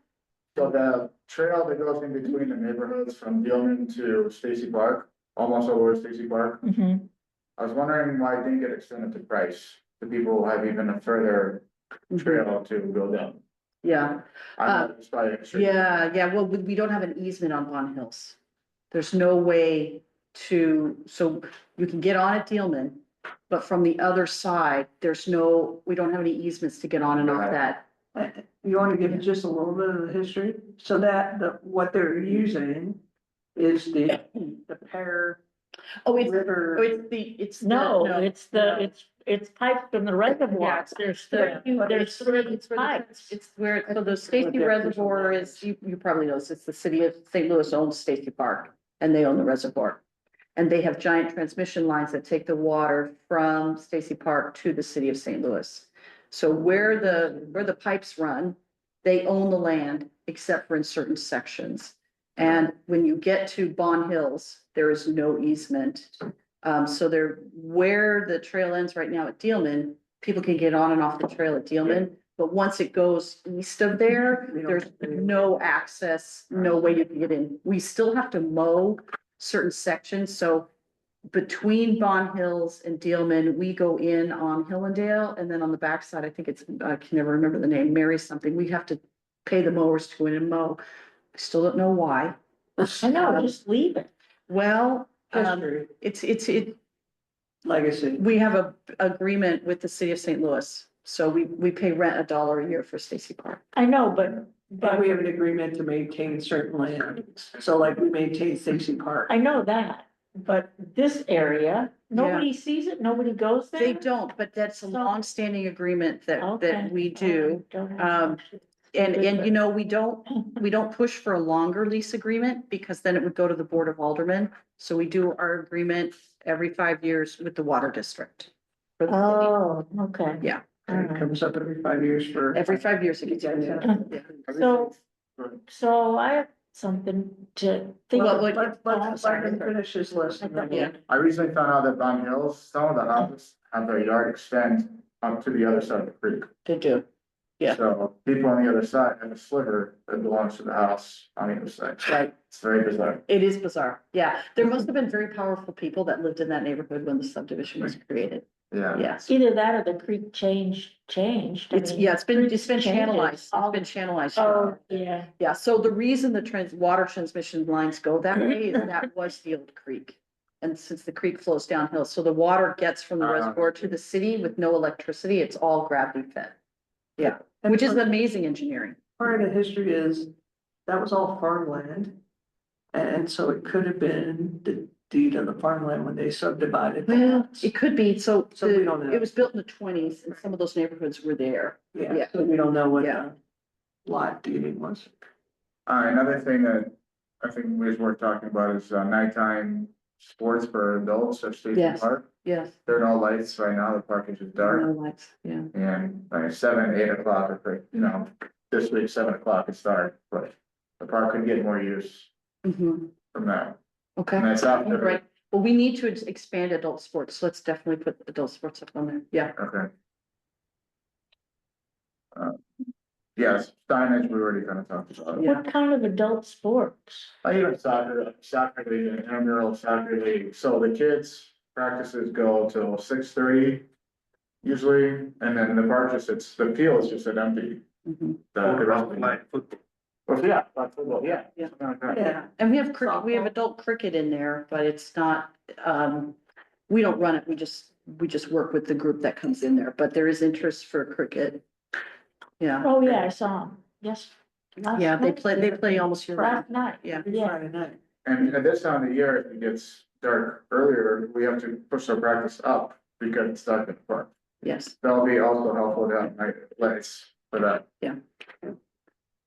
So the trail that goes in between the neighborhoods from Gilman to Stacy Park, almost over Stacy Park. Mhm. I was wondering why it didn't get extended to Price. The people have even a further trail to go down. Yeah, I know it's probably extreme. yeah, well, we don't have an easement on Bond Hills. There's no way so you can get on at Dealman, but from the other side, we don't have any easements to get on and off that. You want to give just a little bit of the history? So what they're using is the Pear Oh, River. No, it's pipes from the reservoirs. There's three pipes. It's where, so the Stacy Reservoir is, you probably know this, it's the city of St. Louis owns Stacy Park, and they own the reservoir. And they have giant transmission lines that take the water from Stacy Park to the city of St. Louis. So where the pipes run, they own the land except for in certain sections. And when you get to Bond Hills, there is no easement. So where the trail ends right now at Dealman, people can get on and off the trail at Dealman. But once it goes east of there, there's no access, no way you can get in. We still have to mow certain sections, so between Bond Hills and Dealman, we go in on Hillendale, and then on the backside, I think I can never remember the name, Mary something, we have to pay the mowers to go in and mow. I still don't know why. I know, just leave it. Well, History, it, legacy. we have a agreement with the city of St. Louis, so we pay rent $1 a year for Stacy Park. I know, but But we have an agreement to maintain certain land. So like we maintain Stacy Park. I know that, but this area, nobody sees it, nobody goes there. They don't, but that's a So- longstanding agreement Okay. that we do. Don't have Um, to- And you know, we don't push for a longer lease agreement because then it would go to the Board of Aldermen. So we do our agreement every 5 years with the water district. For the city. Oh, okay. Yeah. And it comes up every 5 years for. Every 5 years it gets. Yeah. Yeah. So I have something to think. Well, what- let, Oh, I'm let sorry. him finish his list. and then we'll- Yeah. I recently found out that Von Hills, some of the houses have their yard extend up to the other side of the creek. To do. Yeah. So people on the other side have a sliver that belongs to the house on the other side. Right. It's very bizarre. It is bizarre. Yeah, there must have been very powerful people that lived in that neighborhood when the subdivision was created. Yeah. Yes. Either that or the creek changed. I It's, mean, yeah, it's been creeks channelized. changes It's all been the- channelized. Oh, yeah. Yeah, so the reason the water transmission lines go that way is that was the old creek. And since the creek flows downhill, so the water gets from the reservoir to the city with no electricity, it's all gravity fed. Yeah, And which is part- amazing engineering. Part of the history is, that was all farmland. And so it could have been the deed of the farmland when they subdivided. the Well, lots. it could be, so So we don't know. it was built in the twenties and some of those neighborhoods were there. Yeah, so we don't know what Yeah. the lot deeding was. Another thing that I think is worth talking about is nighttime sports for adults at Station Yes. Park. Yes. There are no lights right now, the park is just No dark, lights, yeah. and like 7, 8 o'clock, or pretty, this week, 7 o'clock it's dark, but the park could get more use Mhm. from that. Okay. And that's after, Right, well, we need to expand adult sports, so let's definitely put adult sports up on there, yeah. okay. Yes, signage, we already kind of talked about. Yeah. What kind of adult sports? I even soccer league, and intramural soccer league, so the kids practices go till 6:30. Usually, and then the park just, the field is just an empty. Mhm. The rest of the football. Well, yeah, like football, yeah. Yeah. something like that. Yeah. And we have we have Softball. adult cricket in there, but it's not, we don't run it, we just work with the group that comes in there, but there is interest for cricket. Yeah, Oh, yeah, I saw them. Yes. last yeah, night? they play almost year round, Last night. yeah. Every Yeah. Friday night. And at this time of the year, if it gets dark earlier, we have to push our practice up because it's dark in the park. Yes, That'll be also helpful to have night lights for that.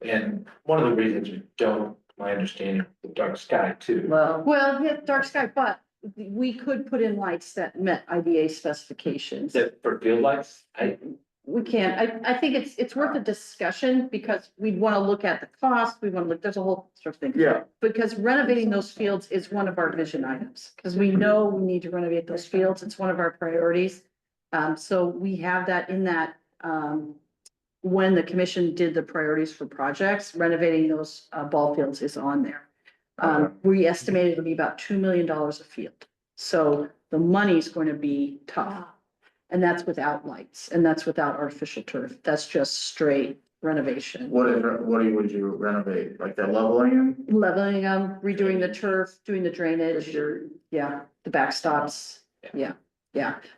And one of the reasons we don't, my understanding, the dark sky too. well, yeah, dark sky, but we could put in lights that met IDA specifications. That for field lights, We can, I think it's worth a discussion because we'd wanna look at the cost, we wanna look, there's a whole sort of thing. Yeah, Because renovating those fields is one of our vision items, because we know we need to renovate those fields, it's one of our priorities. So we have that in that, when the commission did the priorities for projects, renovating those, ball fields is on there. We estimated it'll be about $2 million a field, so the money's going to be tough. Wow. And that's without lights, and that's without artificial turf, that's just straight renovation. what would you renovate, like the leveling? Leveling them, redoing the turf, doing the drainage, yeah, the backstops, yeah.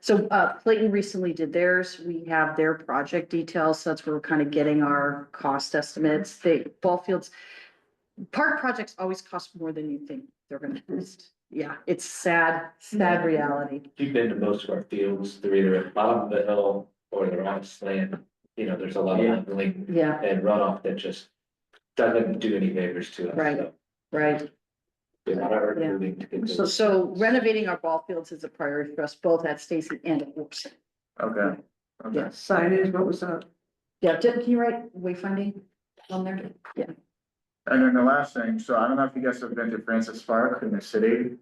So, Clayton recently did theirs, we have their project details, so that's where we're kind of getting our cost estimates, ball fields. Park projects always cost more than you think they're gonna cost, yeah, it's sad reality. you've been to most of our fields, they're either at the bottom of the hill or they're on a slant. You know, there's a lot of leveling Yeah, and runoff that just doesn't do any favors to us. Right. So right. we want to Yeah. moving to get So- those. So renovating our ball fields is a priority for us, both at Stacy and at Warsaw. Okay. Okay. Yeah. Signage, what was that? Yeah, can you write wayfinding on there? Yeah. And then the last thing, so I don't know if you guys have been to Francis Park in the city,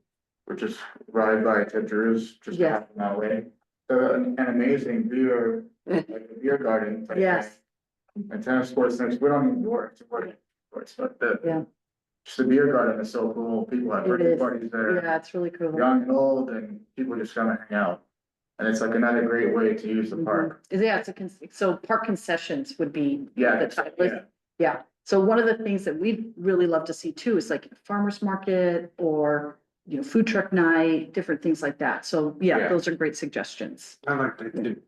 which is right by Ted Drew's, just Yeah. half a mile away. So an amazing beer, like a beer garden. type Yes. thing. And tennis courts, next, we don't need more to work, but Yeah. just the beer garden is so cool, people have It birthday is. parties there, Yeah, it's really cool. young and old, and people just come and hang out. And it's like another great way to use the park. Yeah, so park concessions would be. Yeah, the it's- type- yeah. Yeah, so one of the things that we'd really love to see too is like farmer's market or, food truck night, different things like that. So yeah, Yeah. those are great suggestions. I like that too.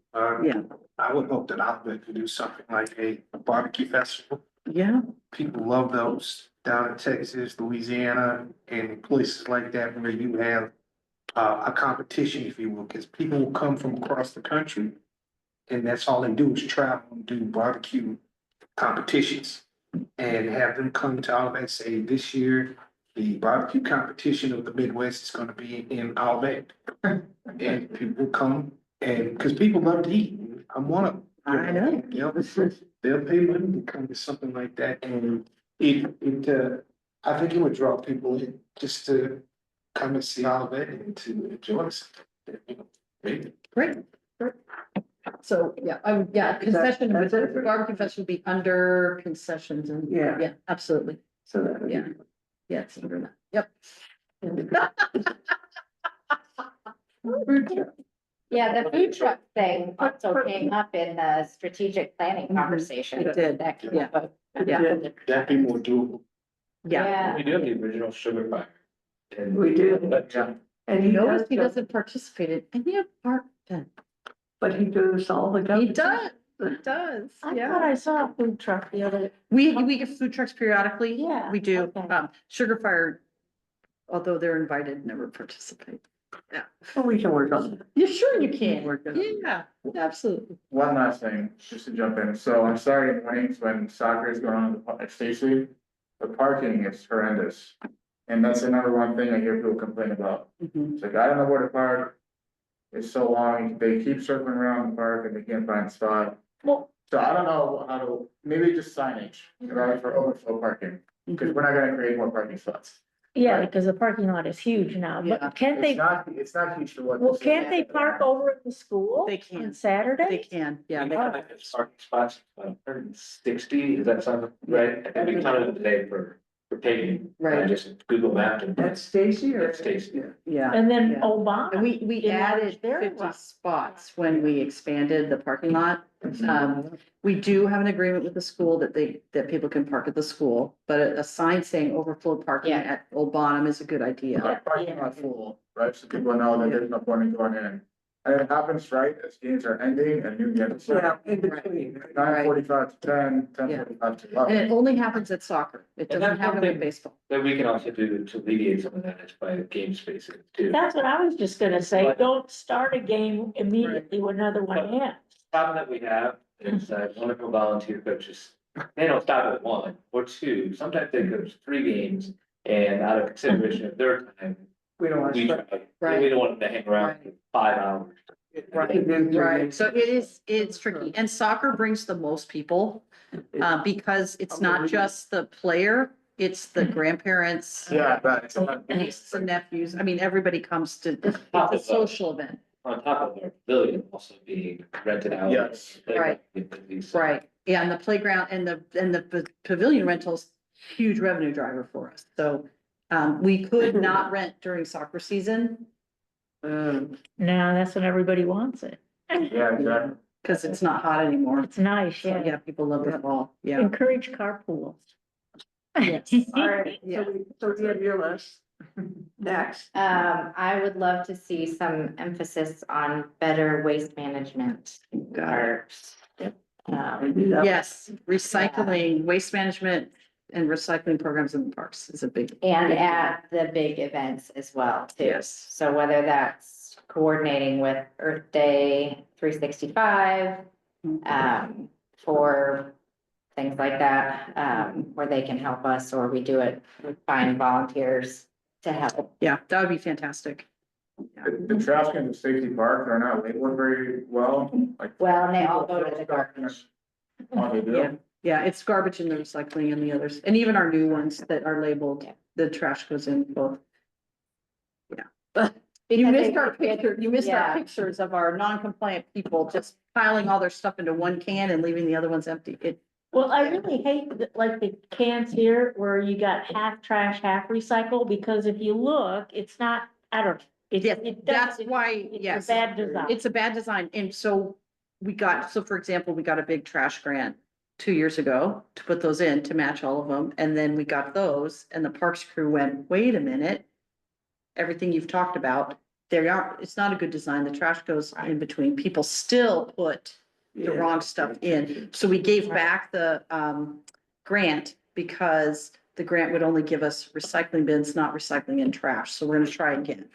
Yeah. I would hope that Outlet could do something like a barbecue festival. Yeah, People love those down in Texas, Louisiana, and places like that where you have a competition, if you will, because people will come from across the country. And that's all they do is travel and do barbecue competitions. And have them come to Olivet and say, this year, the barbecue competition of the Midwest is gonna be in Olivet. And people come and, because people love to eat, I'm one of them. I know. They'll pay money to come to something like that, and I think it would draw people in just to come and see all of it and to enjoy something, you know, maybe. Great. Great. So, yeah, I would, yeah, concession, that's it? barbecue fest would be under concessions and, Yeah. yeah, absolutely. So that would be. Yeah. Yeah, it's under that. Yep. Yeah, the food truck thing also came up in the strategic planning Mhm. conversation. It did, That came yeah. up. Yeah. That'd be more doable. Yeah. We do have the original sugar fire. And- We do. But, yeah, And You he notice does, he doesn't participate in any of our events. but he does all the. He government. does, he does, I thought yeah. I saw a food truck the other, We get food trucks periodically. Yeah, We do. okay. Sugar Fire, although they're invited, never participate. Well, we can work on that. Yeah, sure you can. Work it out. Yeah, absolutely. One last thing, just to jump in, so on Saturday mornings when soccer is going on at Stacy, the parking is horrendous. And that's the number one thing I hear people complain about, Mhm. it's like, I don't know where to park. It's so long, they keep circling around the park and they can't find a spot, well, so I don't know how to, maybe just signage, right, for overflow parking, because we're not gonna create more parking spots. yeah, because the parking lot is huge now, Yeah. but can't It's they, not huge for what. well, this is. can't they park over at the school? They can. On Saturday? They can, yeah. we they have can. like this parking spots, 160, does that sound right? And we counted today for paving. Right. I just Google mapped and. That's Stacy or? That's Stacy. Yeah. And then Yeah. Obama. And we In added Orange Theory, 50 wow. spots when we expanded the parking lot. We do have an agreement with the school that people can park at the school, but a sign saying overflow parking Yeah. at Old Bonham is a good idea. Our parking lot full, right, so people know that there's no point in going in. And it happens right as games are ending and new games. Yeah, in between. 9:45 to 10, 10:45 to And 11. it only happens at soccer. It And doesn't that's happen with something- baseball. That we can also do to alleviate some of that is by game spacing too. That's what I was just gonna say, But- don't start a game immediately when another one But- ends. Problem that we have is wonderful volunteer coaches, they don't stop at one or two, sometimes they coach 3 games. And out of consideration of their time, We don't want we to. try, we don't want them to hang around for 5 hours. Right, so it's tricky, and soccer brings the most people, because it's not just the player, it's the grandparents. Yeah, but it's. Nieces and nephews, I mean, everybody comes to, it's a social event, On top of our pavilion also being rented out. Yes. Right. right? Yeah, and the playground and the pavilion rentals, huge revenue driver for us, so. We could not rent during soccer season, No, that's when everybody wants it. Yeah, exactly. cause it's not hot anymore. It's nice, So, yeah. yeah, people love the fall, yeah. Encourage carpools. Yes. All right, Yeah. so we have your list. Next. I would love to see some emphasis on better waste management. Or, Yes, recycling, waste management and recycling programs in the parks is a big. and at the big events as well too. Yes. So whether that's coordinating with Earth Day 365, for things like that, where they can help us, or we do it, we find volunteers to help. Yeah, that would be fantastic. The trash cans at Safety Park are not labeled very well, like. Well, and they all go to the garbage. Oh, they Yeah, do? yeah, it's garbage and the recycling and the others, and even our new ones that are labeled, Yeah. the trash goes in both. Because You they- missed our picture, you missed our Yeah. pictures of our non-compliant people just piling all their stuff into one can and leaving the other ones empty. It, Well, I really hate like the cans here where you got half trash, half recycle, because if you look, it's not, I don't. yeah, it that's doesn't- why, It's yes. a bad design. It's a bad design, and so for example, we got a big trash grant 2 years ago to put those in to match all of them, and then we got those, and the parks crew went, wait a minute. Everything you've talked about, it's not a good design, the trash goes in between, people still put the wrong stuff in. So we gave back the grant because the grant would only give us recycling bins, not recycling and trash, so we're gonna try again.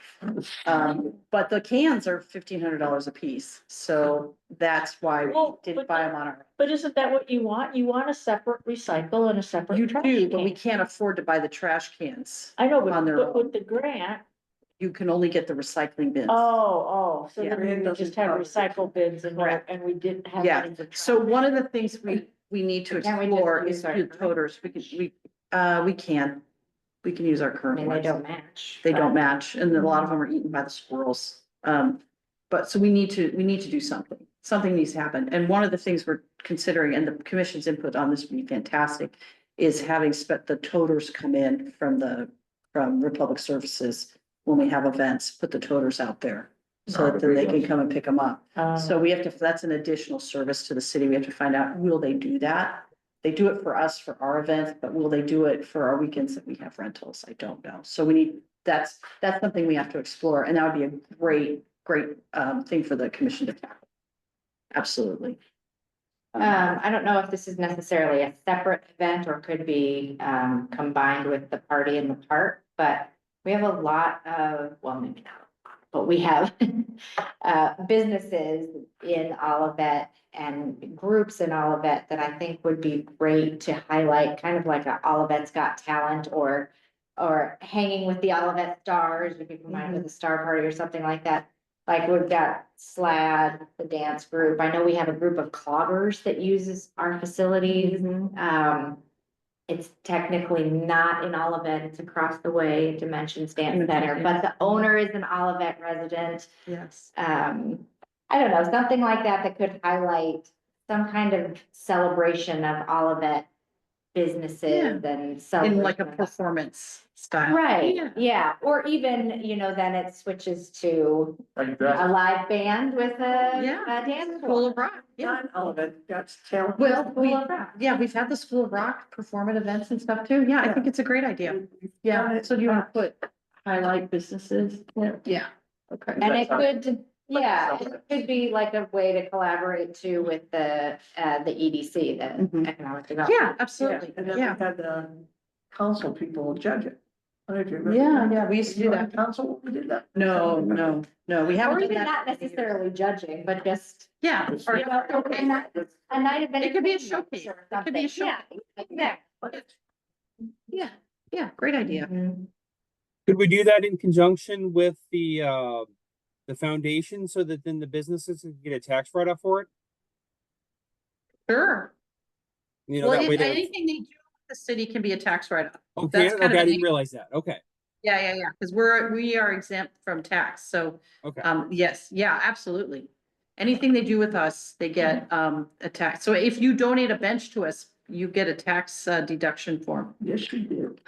But the cans are $1,500 a piece, so that's why we Well, didn't but buy them on our. But isn't that what you want? You want a separate recycle and a separate You trash do, but we can. can't afford to buy the trash cans. I know, on their but own. with the grant, You can only get the recycling bins. so Yeah. then we just had recycle bins and Correct. and we didn't have Yeah, any for so trash. one of the things we need to Can't we just explore use is our- do toters, we can. We can use our I current mean, they ones. don't match. They but- don't match, and a lot of them are eaten by the squirrels. But so we need to do something. Something needs to happen. And one of the things we're considering, and the commission's input on this would be fantastic, is having the toters come in from Republic Services when we have events, put the toters out there. So that then they can come and pick them up. So we have to, that's an additional service to the city. We have to find out, will they do that? They do it for us for our events, but will they do it for our weekends that we have rentals? I don't know. So we need, that's something we have to explore, and that would be a great thing for the commission to tackle. Absolutely. I don't know if this is necessarily a separate event or could be, combined with the party in the park, but we have a lot of, well, maybe not, but we have businesses in Olivet and groups in Olivet that I think would be great to highlight, kind of like a Olivet's Got Talent or hanging with the Olivet Stars, if you combine with a star party or something like that. Like we've got SLAD, the dance group. I know we have a group of cloggers that uses our facilities. It's technically not in Olivet, it's across the way, Dimensions Dance Center, but the owner is an Olivet resident. Yes. I don't know, something like that could highlight some kind of celebration of Olivet businesses and In celebration. like a performance style. Right, Yeah. yeah, or even, then it switches to Like a that, live band with a Yeah. dance. School of Rock. Yeah. Not all of it, that's talent. Well, School of Rock. we've had the School of Rock performing events and stuff too. Yeah, I think it's a great idea. Yeah. So do you want to put highlight businesses? Yeah. Okay. And it could, yeah, it could be like a way to collaborate too with the EDC, the Mhm. Economic Development. Yeah, absolutely. And then we Yeah. had the council people judge it. I don't know if you remember. Yeah, we used to do You were on that. Council, we did that. No, we Or haven't done even that. not necessarily judging, but just, Yeah. or- you know, a night of. It could be a entertainment showcase. or It could be a something. Yeah, exactly. Yeah, great idea. Mhm. Could we do that in conjunction with the foundation so that then the businesses can get a tax write-off for it? Sure. You know, Well, that way they, anything they do with the city can be a tax write-off. okay, that's kind of okay, I an- didn't realize that. Okay, Yeah, because we are exempt from tax, so, okay. yes, yeah, absolutely. Anything they do with us, they get, a tax. So if you donate a bench to us, you get a tax deduction form. Yes, we did.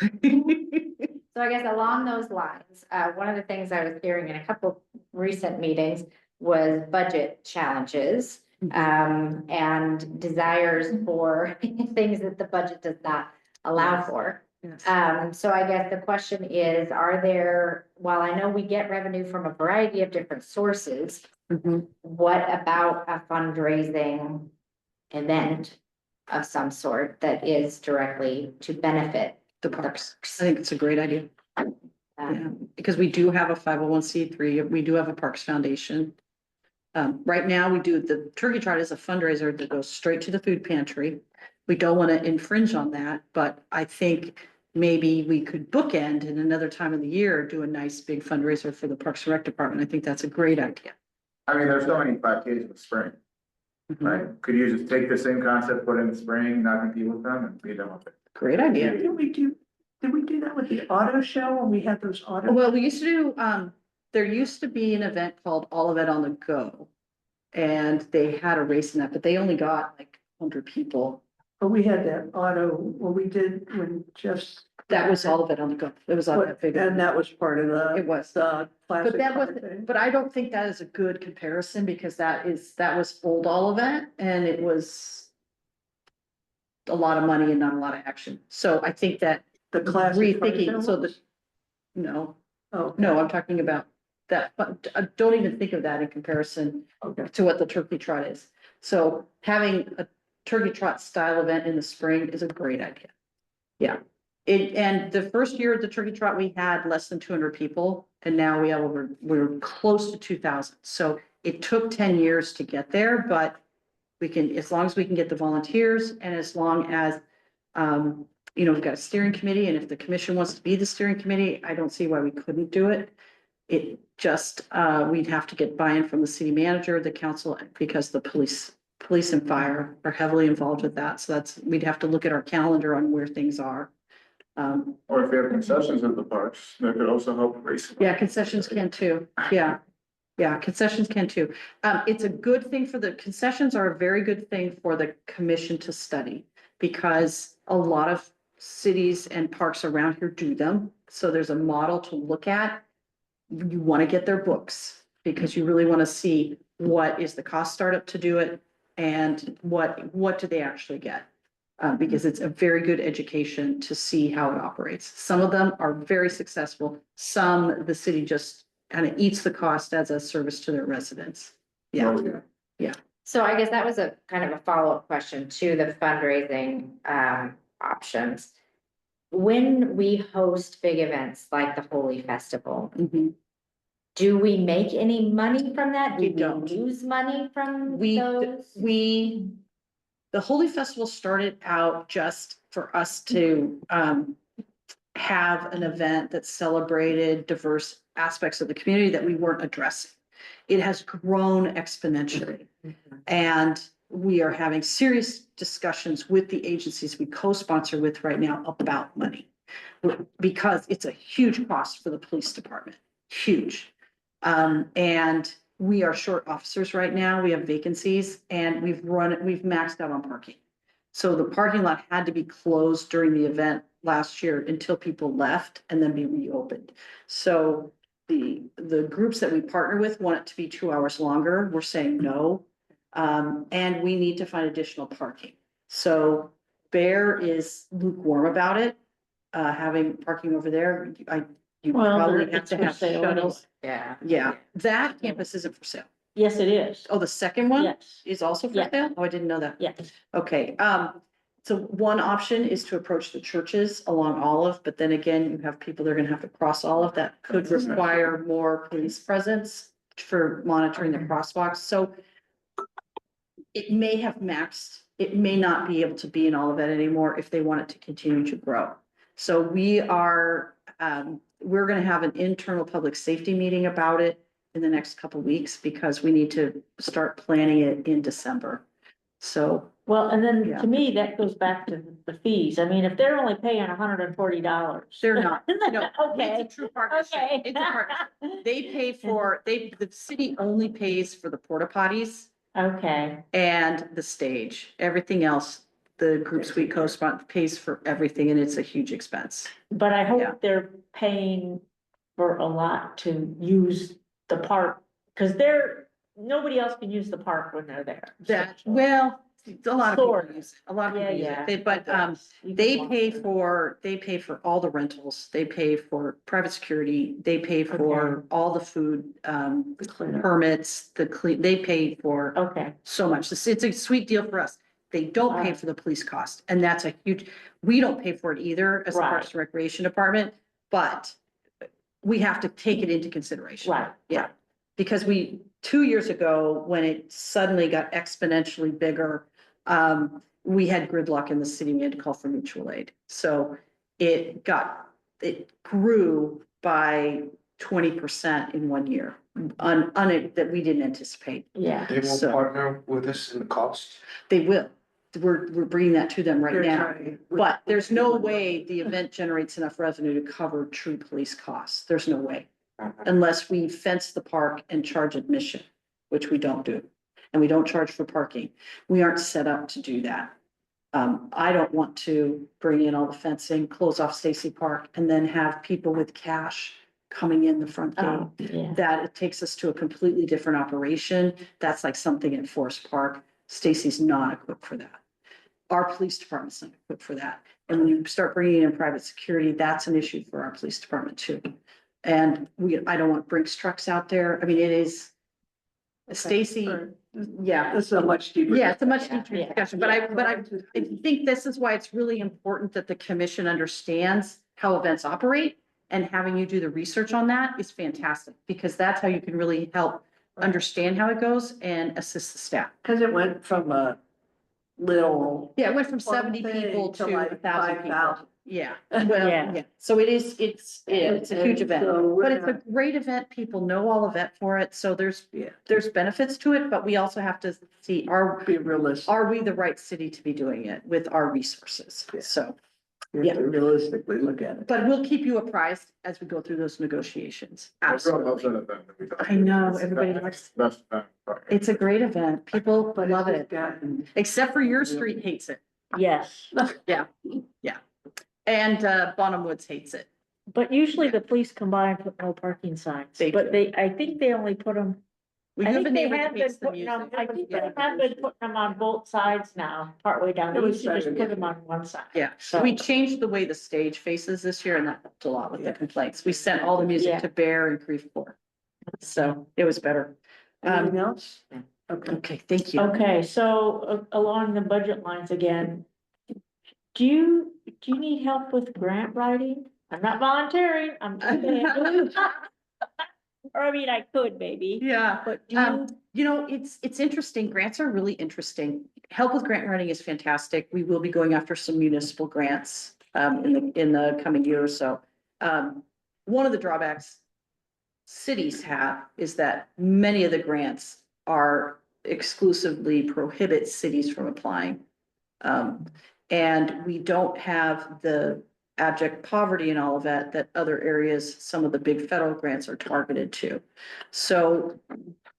So I guess along those lines, one of the things I was hearing in a couple recent meetings was budget challenges. And desires for things that the budget does not allow for. So I guess the question is, while I know we get revenue from a variety of different sources, Mhm. what about a fundraising event of some sort that is directly to benefit The parks. I think it's a great idea. Yeah, um, because we do have a 501(c)(3, we do have a Parks Foundation. Right now, we do, the Turkey Trot is a fundraiser that goes straight to the food pantry. We don't want to infringe on that, but I think maybe we could bookend in another time of the year, do a nice big fundraiser for the Parks and Rec Department. I think that's a great idea. I mean, there's so many 5Ks in the spring, right? Could you just take the same concept, put it in the spring, not compete with them and be done with it? Great idea. Did we do that with the auto show when we had those auto? Well, we used to do, there used to be an event called All of It on the Go. And they had a race in that, but they only got like 100 people. But we had that auto, what we did when just. That was All of It on the Go. It was on that big. And that was part of It was. the classic. But that was, car thing. but I don't think that is a good comparison because that was old Olivet and it was a lot of money and not a lot of action. So I think that The classic. car rethinking, so the, show? no, Oh, no, I'm talking about that, but don't even think of that in comparison okay. to what the Turkey Trot is. So having a Turkey Trot style event in the spring is a great idea. Yeah. And the first year at the Turkey Trot, we had less than 200 people and now we're close to 2,000. So it took 10 years to get there, but we can, as long as we can get the volunteers and as long as, we've got a steering committee and if the commission wants to be the steering committee, I don't see why we couldn't do it. It just, we'd have to get buy-in from the city manager, the council, because the police and fire are heavily involved with that. So we'd have to look at our calendar on where things are. Or if they have concessions at the parks, that could also help race. Yeah, concessions can too. Yeah. Yeah, concessions can too. It's a good thing for the, concessions are a very good thing for the commission to study. Because a lot of cities and parks around here do them. So there's a model to look at. You want to get their books because you really want to see what is the cost startup to do it. And what do they actually get? Because it's a very good education to see how it operates. Some of them are very successful. Some, the city just kind of eats the cost as a service to their residents. Yeah, Oh, yeah. So I guess that was a kind of a follow-up question to the fundraising options. When we host big events like the Holy Festival, Mhm. do we make any money from that? We Do don't. we lose money from We, those? the Holy Festival started out just for us to have an event that celebrated diverse aspects of the community that we weren't addressing. It has grown exponentially. And we are having serious discussions with the agencies we co-sponsor with right now about money. Because it's a huge cost for the police department, huge. And we are short officers right now. We have vacancies and we've maxed out on parking. So the parking lot had to be closed during the event last year until people left and then be reopened. So the groups that we partner with want it to be 2 hours longer. We're saying no. And we need to find additional parking. So Bear is lukewarm about it, having parking over there. You Well, probably have it's to for have sale shuttles. Yeah. Yeah, that campus isn't for sale. Yes, it is. Oh, the second one Yes, is also for Yeah. sale? Oh, I didn't know that. yes. Okay, so one option is to approach the churches along Olive, but then again, you have people that are gonna have to cross Olive. That could require more police presence for monitoring the crosswalks, so it may have maxed, it may not be able to be in Olivet anymore if they want it to continue to grow. So we're gonna have an internal public safety meeting about it in the next couple of weeks because we need to start planning it in December. So, Well, and then Yeah. to me, that goes back to the fees. I mean, if they're only paying $140. they're not, no, Okay. it's a true partnership. Okay. It's a partnership. They pay for, the city only pays for the porta potties Okay, and the stage. Everything else, the group suite co-sponsor pays for everything and it's a huge expense. but I Yeah. hope they're paying for a lot to use the park, because nobody else can use the park when they're there. Well, a lot of people Sort of. use it, a lot of Yeah, people use yeah. it, but, they pay for all the rentals, they pay for private security, they pay for all the food, The cleanup. permits, they pay for Okay, so much. It's a sweet deal for us. They don't pay Alright. for the police cost, and that's a huge, we don't pay for it either as the Parks and Recreation Department, but we have to take it into consideration. right. Yeah, because 2 years ago, when it suddenly got exponentially bigger, we had gridlock in the city, we had to call for mutual aid. So it grew by 20% in 1 year, that we didn't anticipate. Yeah, They won't So- partner with us in the cost. They will, we're bringing that to them right They're now. trying- But there's no way the event generates enough revenue to cover true police costs. There's no way. Unless we fence the park and charge admission, which we don't do. And we don't charge for parking. We aren't set up to do that. I don't want to bring in all the fencing, close off Stacy Park, and then have people with cash coming in the front gate. oh, yeah. That it takes us to a completely different operation. That's like something at Forest Park. Stacy's not equipped for that. Our police department's not equipped for that. And when you start bringing in private security, that's an issue for our police department too. And I don't want Brinks trucks out there. I mean, it is. Stacy, yeah, This is a much deeper. yeah, it's a much deeper Yeah. discussion, but I think this is why it's really important that the commission understands how events operate. And having you do the research on that is fantastic, because that's how you can really help understand how it goes and assist the staff. Cause it went from a little. Yeah, it went from One 70 thing people to to like 1,000 people. 5,000. Yeah, well, Yeah. yeah, so it's a huge And event, so we're but it's a not- great event. People know all of it for it, so there's Yeah, benefits to it, but we also have to see, be realistic. are we the right city to be doing it with our resources? Yeah. So, You have to realistically look at it. But we'll keep you apprised as we go through those negotiations. Everyone loves Absolutely. that event that we do. I know, It's everybody the likes- Best event. It's a great event. People But love it's it, gotten, except for your street hates it. Yes, And Bonham Woods hates it. but usually the police come by and put no parking signs, They but do. I think they only put them. We I do have think a they neighbor that have been hates the putting them, music. I think they Yeah. have been putting them on both sides now, partway down. They It was used to just Saturday. put them on one side. Yeah, So, we changed the way the stage faces this year and that helped a lot with the complaints. We sent all the music Yeah. to Bear and Creve Coeur. So it was better. anything else? Okay. Okay, thank you. okay, so along the budget lines again. Do you need help with grant writing? I'm not volunteering, I'm. Or I mean, I could maybe, Yeah. but do you? You know, it's interesting. Grants are really interesting. Help with grant writing is fantastic. We will be going after some municipal grants in the coming year or so. One of the drawbacks cities have is that many of the grants are exclusively prohibit cities from applying. And we don't have the abject poverty and all of that other areas, some of the big federal grants are targeted to. So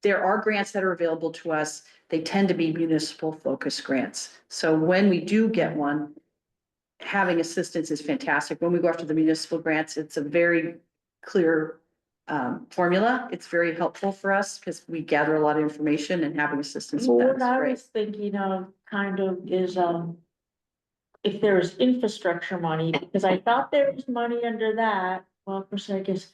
there are grants that are available to us. They tend to be municipal focused grants. So when we do get one, having assistance is fantastic. When we go after the municipal grants, it's a very clear formula. It's very helpful for us because we gather a lot of information and having assistance with that What is I great. was thinking of kind of is, if there's infrastructure money, because I thought there was money under that, well, of course, I guess,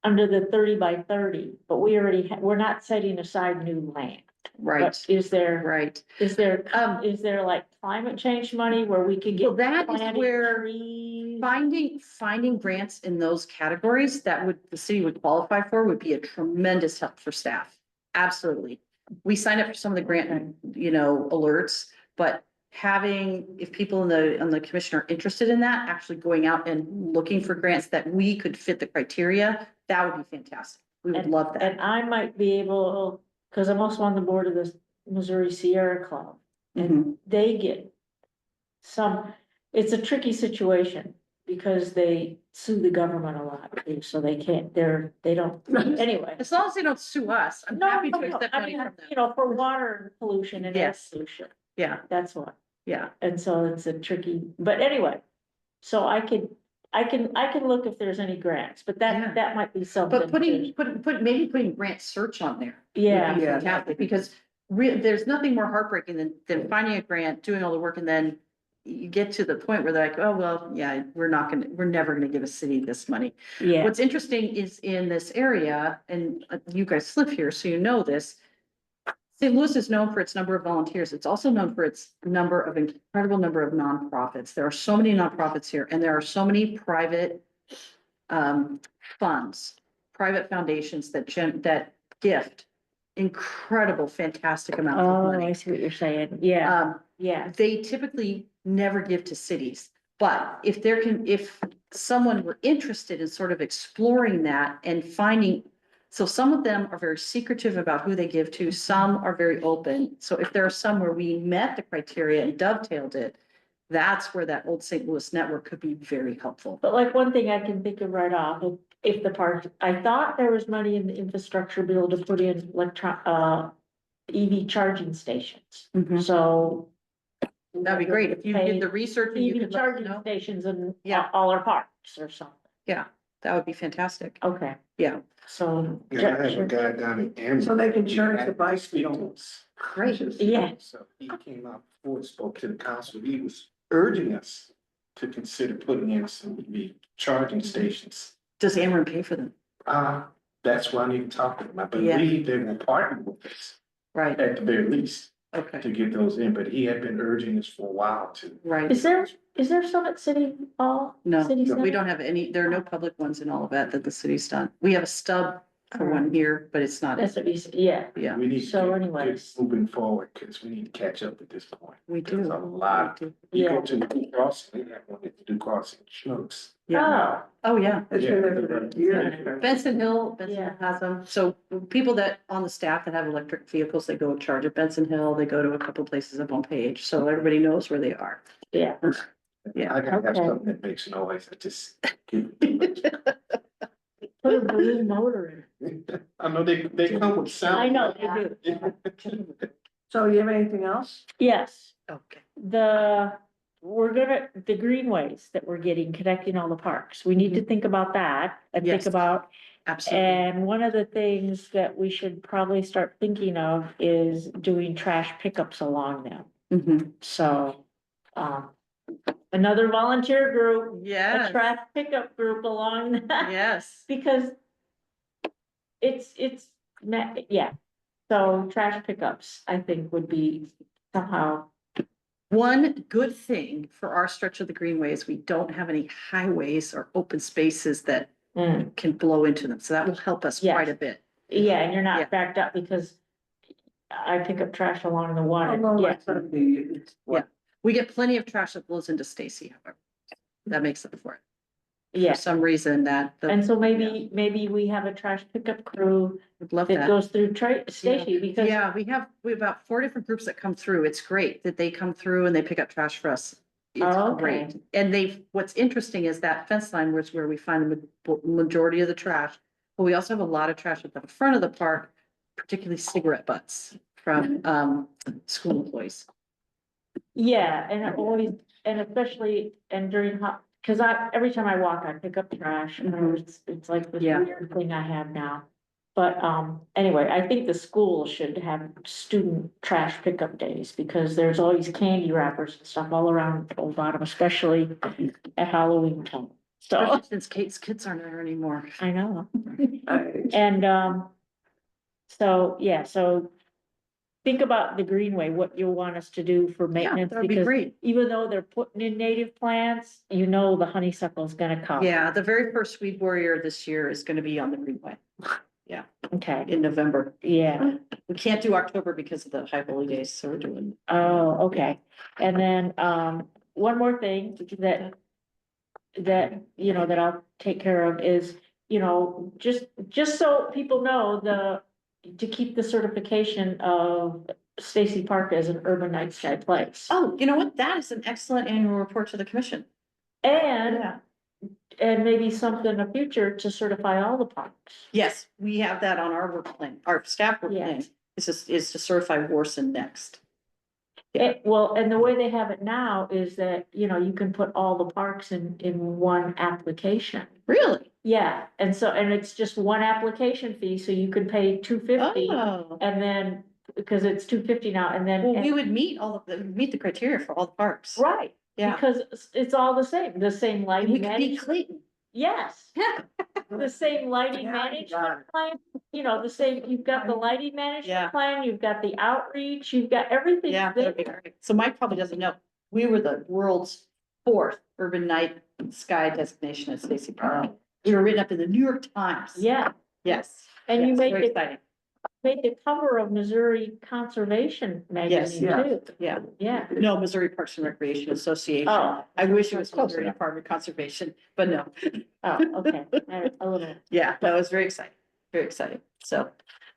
under the 30x30, but we already, we're not setting aside new land. Right, But is there, right. is there like climate change money where we could So get that is planted where trees? finding grants in those categories that the city would qualify for would be a tremendous help for staff. Absolutely. We sign up for some of the grant, alerts, but if people on the commission are interested in that, actually going out and looking for grants that we could fit the criteria, that would be fantastic. We would love that. And I might be able, because I'm also on the board of the Missouri Sierra Club, Mhm. and they get it's a tricky situation because they sue the government a lot, too, so they can't, they don't, anyway. As long as they don't sue us, I'm No, happy no, to no, accept I money mean, from them. for water pollution and air Yes. pollution, Yeah, that's what, yeah. and so it's a tricky, but anyway. So I can look if there's any grants, but Yeah. that might be something. But maybe putting grant search on there. Yeah. would be Yeah. fantastic, because there's nothing more heartbreaking than finding a grant, doing all the work, and then you get to the point where they're like, oh, well, yeah, we're never gonna give a city this money. Yeah, What's interesting is in this area, and you guys live here, so you know this. St. Louis is known for its number of volunteers. It's also known for its incredible number of nonprofits. There are so many nonprofits here, and there are so many private funds, private foundations that gift incredible, fantastic amounts of oh, I money. see what you're saying, yeah, yeah. They typically never give to cities, but if someone were interested in sort of exploring that and finding, so some of them are very secretive about who they give to, some are very open. So if there are some where we met the criteria and dovetailed it, that's where that old St. Louis network could be very helpful. But like one thing I can think of right off, if the park, I thought there was money in the infrastructure bill to put in EV charging stations, Mhm. so. That'd be great. If you did the research and you EV could let us charging know, stations in Yeah. all our parks or something, that would be fantastic. okay. Yeah. So. Yeah, I have a guy down in Amherst. So they can charge the bicycles. Great. Yeah. So he came out before and spoke to the council. He was urging us to consider putting in some EV charging stations. Does Ameren pay for them? That's why I need to talk to them. I Yeah. believe they will partner with us Right, at the very least okay, to get those in, but he had been urging us for a while to. right. Is there Summit City Hall? No, City we Center? don't have any, there are no public ones in all of that the city's done. We have a stub for one here, but it's not, That's what you said, yeah, yeah, We need So to get anyways. moving forward because we need to catch up at this point. we do. There's a lot. We do. You Yeah. go to the Blue Cross, they have one at the Blue Cross in Schnucks. Yeah, oh, yeah. It's been there for years. Benson Hill Yeah. has them. So people that on the staff that have electric vehicles, they go charge at Benson Hill, they go to a couple places up on Page, so everybody knows where they are. yeah, Yeah. I gotta have Okay. something that makes noise, I just. Put a balloon motor I know they come with in. sound. I know, they do. So you have anything else? Yes, Okay. the greenways that we're getting, connecting all the parks, we need to think about that and think Yes. about. Absolutely. And one of the things that we should probably start thinking of is doing trash pickups along them. Mhm. So, another volunteer group, a Yes, trash pickup group along that. yes. Because yeah, so trash pickups, I think would be somehow, One good thing for our stretch of the Greenway is we don't have any highways or open spaces that can blow into them. So that will help us quite a bit. yeah, and you're Yeah. not backed up because I pick up trash along the Oh, one, no, yeah. it's gonna be, it's what, We get plenty of trash that blows into Stacy, however. That makes up for it. Yeah, For some reason that. and so maybe we have a trash pickup crew Would love that that. goes through Stacy because. Yeah, we have about 4 different groups that come through. It's great that they come through and they pick up trash for us. It's Oh, okay. great. And what's interesting is that fence line was where we find the majority of the trash. But we also have a lot of trash at the front of the park, particularly cigarette butts from school employees. Yeah, and it always, and especially, and during cause every time I walk, I pick up trash, and it's like the Yeah. weird thing I have now. But, anyway, I think the school should have student trash pickup days, because there's always candy wrappers and stuff all around Old Bottom, especially at Halloween time. So, Especially since Kate's kids aren't there anymore. I know. I- And, so, yeah, so think about the greenway, what you'll want us to do for Yeah, maintenance, that would be because great. even though they're putting in native plants, the honeysuckle's gonna come. Yeah, the very first Weed Warrior this year is gonna be on the Greenway Okay, in November. yeah, We can't do October because of the high holy days, so we're doing. oh, okay, and then, one more thing that that I'll take care of is, just so people know to keep the certification of Stacy Park as an urban night sky place. Oh, you know what? That is an excellent annual report to the commission. And maybe something in the future to certify all the parks. Yes, we have that on our work plan, our staff work plan, is to certify Warson next. Well, and the way they have it now is that, you can put all the parks in one application. Really? Yeah, and it's just one application fee, so you could pay $250 Oh, and then, because it's $250 now, and then. well, we would meet meet the criteria for all the parks. Right, Yeah. because it's all the same And we lighting could be management, Clayton. yes. The same lighting Yeah, you got management plan, the same, you've got the lighting Yeah. management plan, you've got the outreach, you've got everything Yeah, there. that'd be great. So Mike probably doesn't know, we were the world's 4th urban night sky designation at Stacy Park. We were written up in the New York Times. Yeah, Yes. and you yes, make very it, exciting. make the cover of Missouri Conservation magazine Yes. too. Yeah, Yeah, no, Missouri Parks and Recreation Association. oh, I wish it was Close Missouri enough. Department of Conservation, but no. oh, okay, a little, Yeah, that was very exciting, very exciting. So,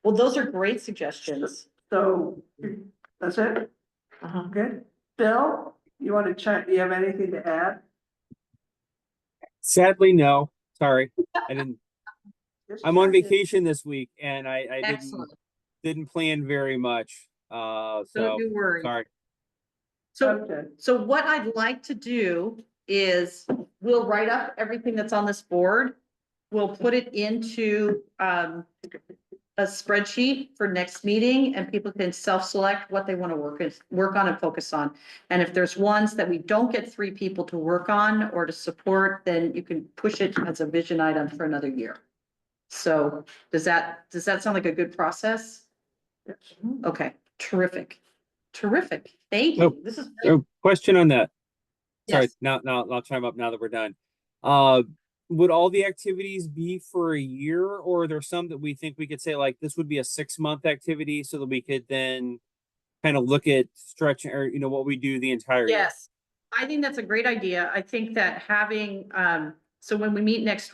well, those are great suggestions. So, that's it, uh-huh. good. Bill, you wanna check, you have anything to add? Sadly, no, sorry. I didn't, Just I'm on check it. vacation this week and I Excellent. didn't plan very much. Don't So, you worry. sorry. So, Okay, so what I'd like to do is we'll write up everything that's on this board. We'll put it into a spreadsheet for next meeting and people can self-select what they want to work on and focus on. And if there's ones that we don't get 3 people to work on or to support, then you can push it as a vision item for another year. So does that sound like a good process? yes. Okay, terrific. Terrific. Thank Oh, you. This is. Question on that. Sorry, Yes. now I'll chime up now that we're done. Would all the activities be for a year, or are there some that we think we could say like this would be a 6-month activity so that we could then kind of look at stretching or what we do the entire year? Yes, I think that's a great idea. I think that having, so when we meet next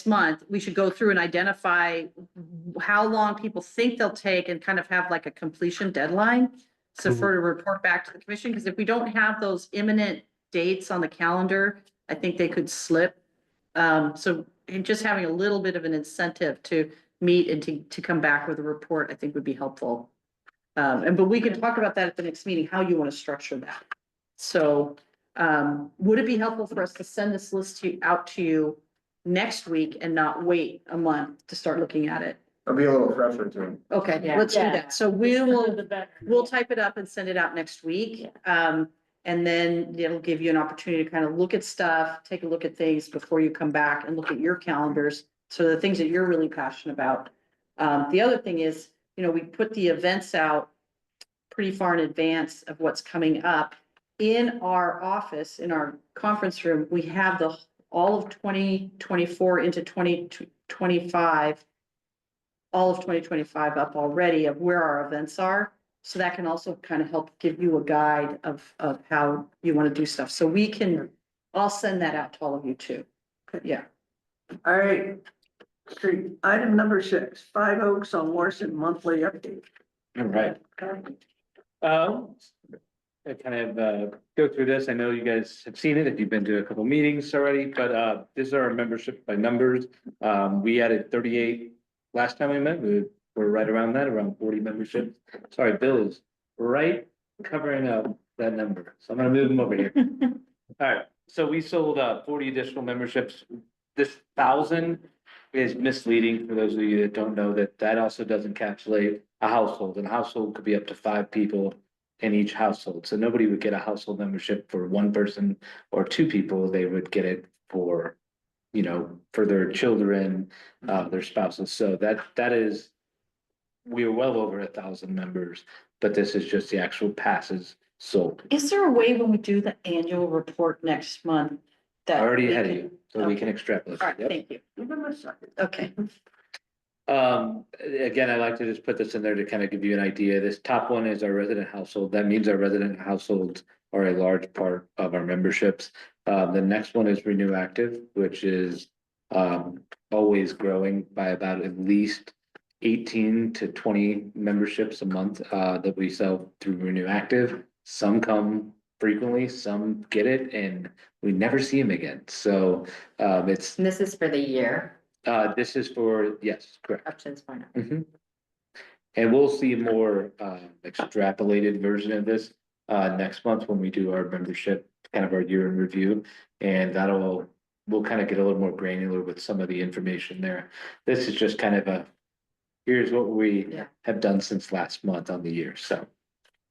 month, we should go through and identify how long people think they'll take and kind of have like a completion deadline. So for to report back to the commission, because if we don't have those imminent dates on the calendar, I think they could slip. So and just having a little bit of an incentive to meet and to come back with a report, I think would be helpful. But we can talk about that at the next meeting, how you want to structure that. So, would it be helpful for us to send this list out to you next week and not wait a month to start looking at it? It'll be a little fresher too. Okay, Yeah. let's do Yeah. that. So The we sooner will, the better. we'll type it up and send it out next week. And then it'll give you an opportunity to kind of look at stuff, take a look at things before you come back and look at your calendars. So the things that you're really passionate about. The other thing is, you know, we put the events out pretty far in advance of what's coming up. In our office, in our conference room, we have all of 2024 into 2025. All of 2025 up already of where our events are. So that can also kind of help give you a guide of how you want to do stuff. So I'll send that out to all of you too. Yeah. All right. Great. Item number 6, 5 Oaks on Morrison monthly update. All right. I kind of go through this. I know you guys have seen it if you've been to a couple meetings already, but these are our membership by numbers. We added 38 last time we met. We're right around that, around 40 memberships. Sorry, Bill is right covering up that number. So I'm gonna move them over here. All right, so we sold 40 additional memberships. This 1,000 is misleading for those of you that don't know that also does encapsulate a household, and a household could be up to 5 people in each household. So nobody would get a household membership for 1 person or 2 people. They would get it for, you know, for their children, their spouses. So that is, we are well over 1,000 members, but this is just the actual passes sold. Is there a way when we do the annual report next month? That Already we ahead of can- you, so we can extrapolate. All right, Yep. thank you. Give them a second. Okay. Again, I like to just put this in there to kind of give you an idea. This top one is our resident household. That means our resident households are a large part of our memberships. The next one is Renew Active, which is always growing by about at least 18 to 20 memberships a month that we sell through Renew Active. Some come frequently, some get it, and we never see them again. So it's And this is for the year, this is for, yes, correct. up to this point. Mhm. And we'll see a more extrapolated version of this next month when we do our membership, kind of our year in review. And we'll kind of get a little more granular with some of the information there. This is just kind of here's what we Yeah. have done since last month on the year, so.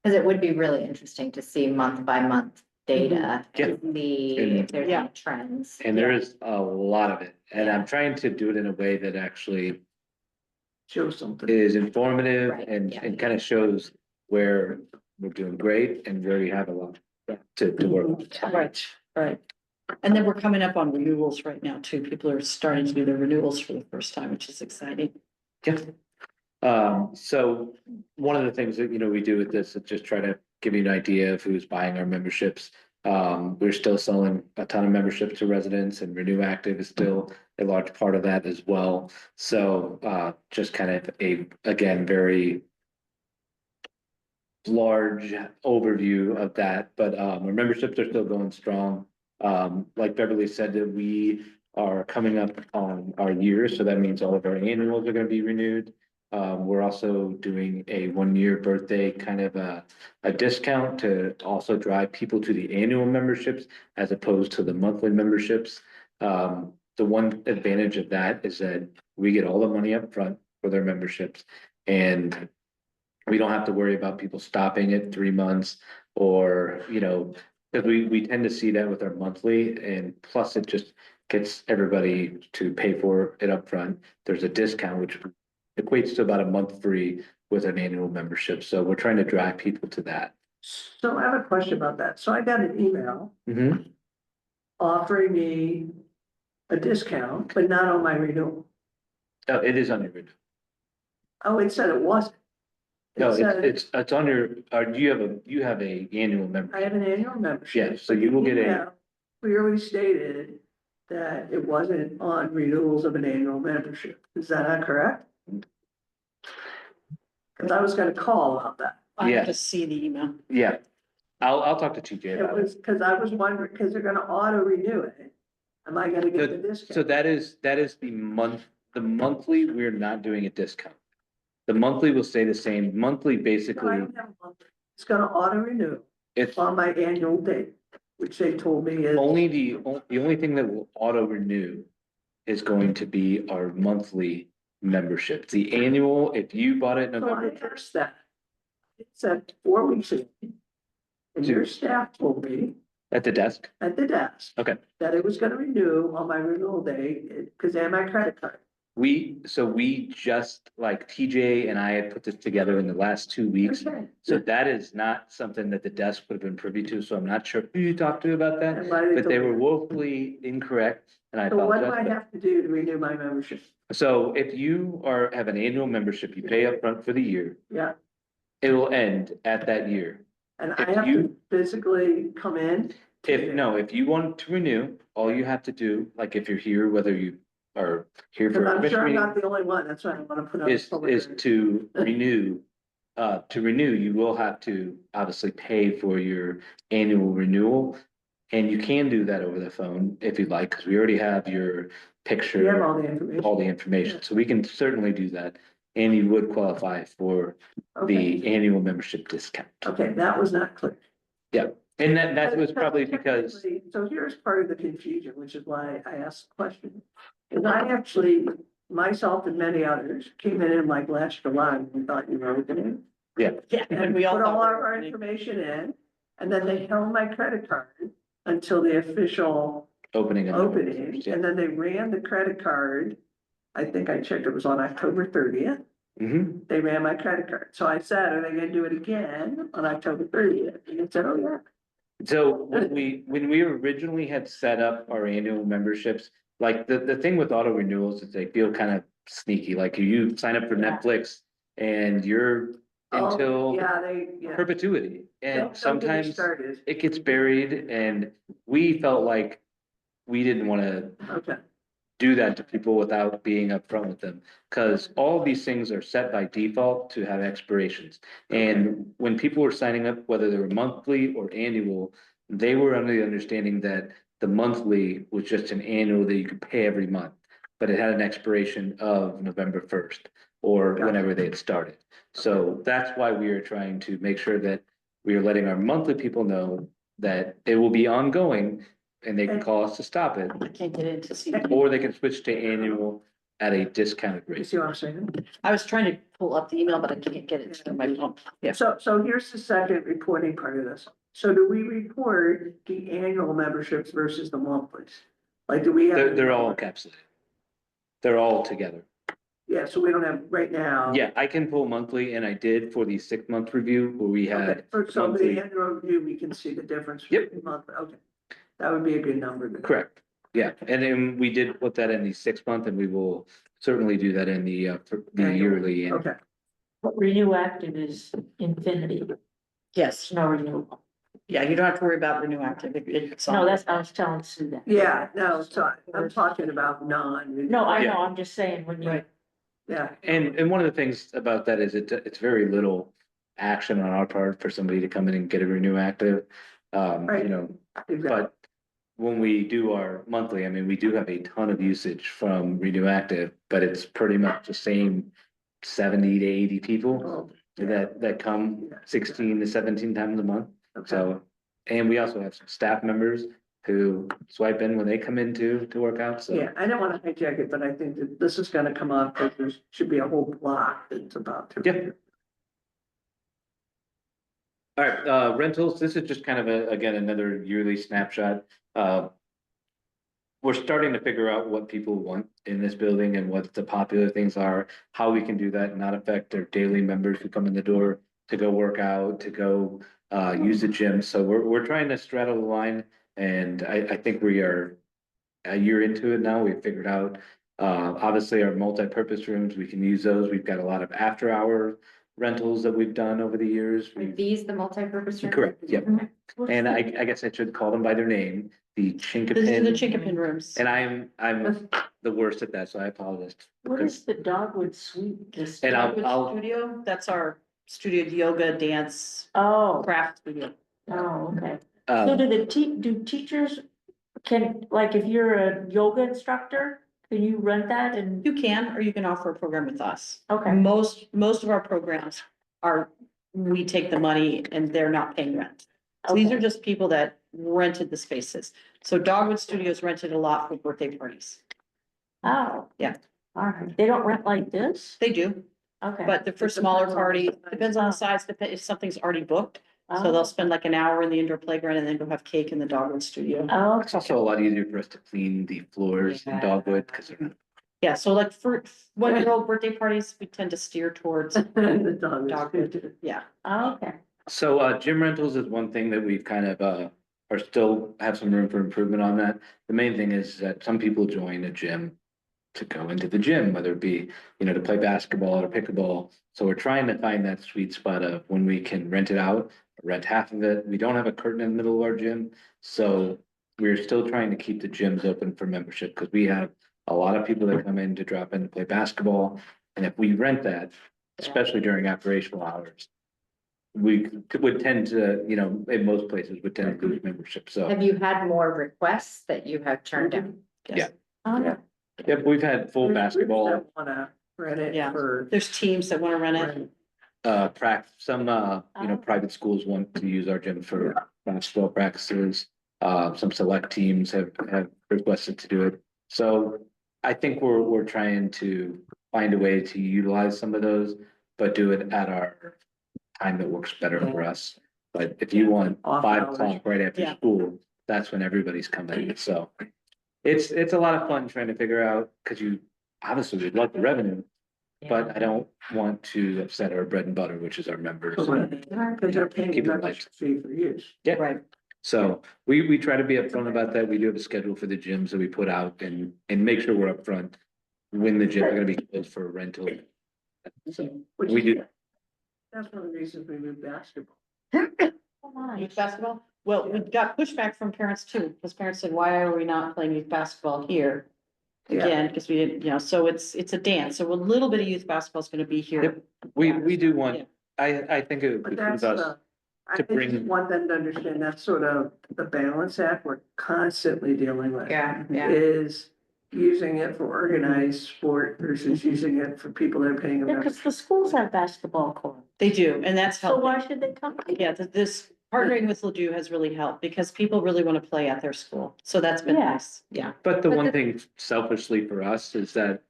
Cause it would be really interesting to see month by month data, Yeah. and see if there's Yeah. any trends. And there is a lot of it, and I'm trying to do it in a way that actually Show something. is informative Right, and yeah. kind of shows where we're doing great and where we have a lot to work on. Right. And then we're coming up on renewals right now too. People are starting to do their renewals for the first time, which is exciting. Yeah. So one of the things that, you know, we do with this is just try to give you an idea of who's buying our memberships. We're still selling a ton of memberships to residents, and Renew Active is still a large part of that as well. So just kind of again, very large overview of that, but our memberships are still going strong. Like Beverly said, that we are coming up on our year, so that means all of our annuals are gonna be renewed. We're also doing a 1-year birthday kind of a discount to also drive people to the annual memberships as opposed to the monthly memberships. The one advantage of that is that we get all the money up front for their memberships, and we don't have to worry about people stopping at 3 months or, you know, because we tend to see that with our monthly, and plus it just gets everybody to pay for it up front. There's a discount, which equates to about a month free with an annual membership. So we're trying to drive people to that. So I have a question about that. So I got an email offering me a discount, but not on my renewal. Oh, it is on your renewal. Oh, it said it wasn't. It No, said- it's on your, you have a annual I membership. have an annual membership. Yeah, so you will get a, Email Clearly stated that it wasn't on renewals of an annual membership. Is that not correct? Cause I was gonna call about that. I Yeah. have to see the email. yeah. I'll talk to TJ It about it. was, cause I was wondering, cause they're gonna auto renew it. Am I gonna get the discount? So that is the monthly, we're not doing a discount. The monthly will stay the same. Monthly, No, I basically, don't have a month. It's gonna auto renew it's on my annual date, which they told me is. only the only thing that will auto renew is going to be our monthly membership. The annual, if you bought it So November I first, asked that. It said 4 weeks ago. And your staff told me at the desk, at the desk. Okay. That it was gonna renew on my renewal day, cause they had my credit card. we just, like TJ and I had put this together in the last 2 weeks. Okay. So that is not something that the desk would have been privy to, so I'm not sure who you talked to about that, And why but they told me were that. woefully incorrect, and I So what do I apologize. have to do to renew my membership? So if you have an annual membership, you pay upfront for the year, Yeah, it will end at that year. and I If have to you- physically come in? to If, renew? no, if you want to renew, all you have to do, like if you're here, whether you are here Cause for a I'm commission sure I'm meeting, not the only one, that's why I wanna put up. is to renew. To renew, you will have to obviously pay for your annual renewal. And you can do that over the phone if you'd like, because we already have your You have picture, all the information. all the information, so we can certainly do that. And you would qualify for Okay, the annual membership discount. okay, that was not clear. And that was probably because, So here's part of the confusion, which is why I asked the question. Cause I actually, myself and many others, came in like last July, and we thought you were opening. Yeah, And we all put thought all we were our opening. information in, and then they held my credit card until the official opening. opening, and then they ran the credit card. I think I checked, it was on October 30th. Mhm. They ran my credit card. So I said, are they gonna do it again on October 30th? And they said, oh, yeah. So when we originally had set up our annual memberships, like the thing with auto renewals is they feel kind of sneaky, like you sign up for Yeah. Netflix and you're Oh, until yeah. perpetuity. Don't- don't And get me sometimes started. it gets buried, and we felt like we didn't wanna Okay, do that to people without being upfront with them. Cause all of these things are set by default to have expirations. And when people were signing up, whether they were monthly or annual, they were under the understanding that the monthly was just an annual that you could pay every month. But it had an expiration of November 1st or Gotcha. whenever they had started. So that's why we are trying to make sure that we are letting our monthly people know that it will be ongoing. And they can call us to stop it, I can't get into see. or they can switch to annual at a discounted you rate. see what I'm saying? I was trying to pull up the email, but I can't get it to my phone. Yeah. So here's the second reporting part of this. So do we report the annual memberships versus the monthlies? Like, do we have? They're all encapsulated. They're all together. Yeah, so we don't have right now. Yeah, I can pull monthly, and I did for the 6-month review where we Okay, had, so the monthly. annual review, we can see the difference. Yep. between month, okay. That would be a good number. to- correct, yeah, and then we did put that in the 6-month, and we will certainly do that in the for the Annual. yearly. And Okay, But Renew Active is infinity, Yes, no renewal. yeah, you don't have to worry about Renew Active. It's on. No, that's, I was telling Sue that. yeah, no, so I'm talking about non. No, I Yeah. know, I'm just saying when you, Right. Yeah, And one of the things about that is it's very little action on our part for somebody to come in and get a Renew Active. Right. You know, exactly. but when we do our monthly, I mean, we do have a ton of usage from Renew Active, but it's pretty much the same 70 to 80 people Oh, that come Yeah. 16 to 17 times a month. okay. So, and we also have some staff members who swipe in when they come in to work out, so. Yeah, I don't want to hijack it, but I think that this is gonna come up, because there should be a whole block that's about to. Yeah. All right, rentals, this is just kind of again, another yearly snapshot. We're starting to figure out what people want in this building and what the popular things are, how we can do that and not affect their daily members who come in the door to go work out, to go use the gym. So we're trying to straddle the line, and I think we are a year into it now. We've figured out, obviously our multi-purpose rooms, we can use those. We've got a lot of after-hour rentals that we've done over the years. Are these the multi-purpose rooms? Correct, yep. And I guess I should call them by their name, the This is the Chinkapin. Chinkapin rooms. And I'm the worst at that, so I apologize. what is the Dogwood Suite? This- And Dogwood I'll, Studio, that's our studio yoga, dance, Oh, craft studio. Oh, okay. So Uh, do teachers, like if you're a yoga instructor, can you rent that and, You can, or you can offer a program with us. okay, Most of our programs are, we take the money and they're not paying rent. So these are Okay. just people that rented the spaces. So Dogwood Studios rented a lot for birthday parties. oh. Yeah. All right, they don't rent like this? They do, Okay. but for It smaller depends on the parties, size. depends on the size, if something's already booked. So Oh. they'll spend like an hour in the indoor playground and then go have cake in the Dogwood Studio. Oh, it's also a lot easier for us to clean the floors in Yeah. Dogwood, because they're not. Yeah, so like for 1-year-old birthday parties, we tend to steer towards, The dog is Dogwood. yeah. okay. So, gym rentals is one thing that we've kind of, are still have some room for improvement on that. The main thing is that some people join a gym to go into the gym, whether it be, to play basketball or pickleball. So we're trying to find that sweet spot of when we can rent it out, rent half of it. We don't have a curtain in the middle of our gym. So we're still trying to keep the gyms open for membership because we have a lot of people that come in to drop in to play basketball. And if we rent that, especially during operational hours, we would tend to, in most places would tend to lose membership. So, Have you had more requests that you have turned down? Yeah. Oh, Yeah. yeah, we've had full There's groups basketball, that Wanna rent it Yeah. for. There's teams that wanna rent it. some, private schools want to use our gym for basketball practices. Some select teams have requested to do it. So I think we're trying to find a way to utilize some of those, but do it at our time that works better for us. But if you want Off 5 o'clock hours. right after Yeah. school, that's when everybody's coming. So it's a lot of fun trying to figure out, because you obviously would love the revenue, but I don't want to upset our bread and butter, which is our members. Because they're paying a Keep it light. membership fee for use. Yeah, Right. so we try to be upfront about that. We do have a schedule for the gyms that we put out and make sure we're upfront when the gyms are gonna be closed for rental. So Which we is- do, That's one of the reasons we moved basketball. Youth basketball? Well, we got pushback from parents too, because parents said, why are we not playing youth basketball here? Yeah. Again, because we didn't, so it's a dance, so a little bit of youth basketball is gonna be here. Yep. we do Yeah. want, I think it But would that's behoove us. the, I to just bring- want them to understand that's sort of the balance act we're constantly dealing with. Yeah, yeah. Is using it for organized sport versus using it for people that are paying a Yeah, membership. because the schools have basketball court. They do, and that's So why helping. should they come? Yeah, this partnering with Ladue has really helped, because people really want to play at their school, so that's been Yeah. nice, yeah. But the But one the- thing selfishly for us is that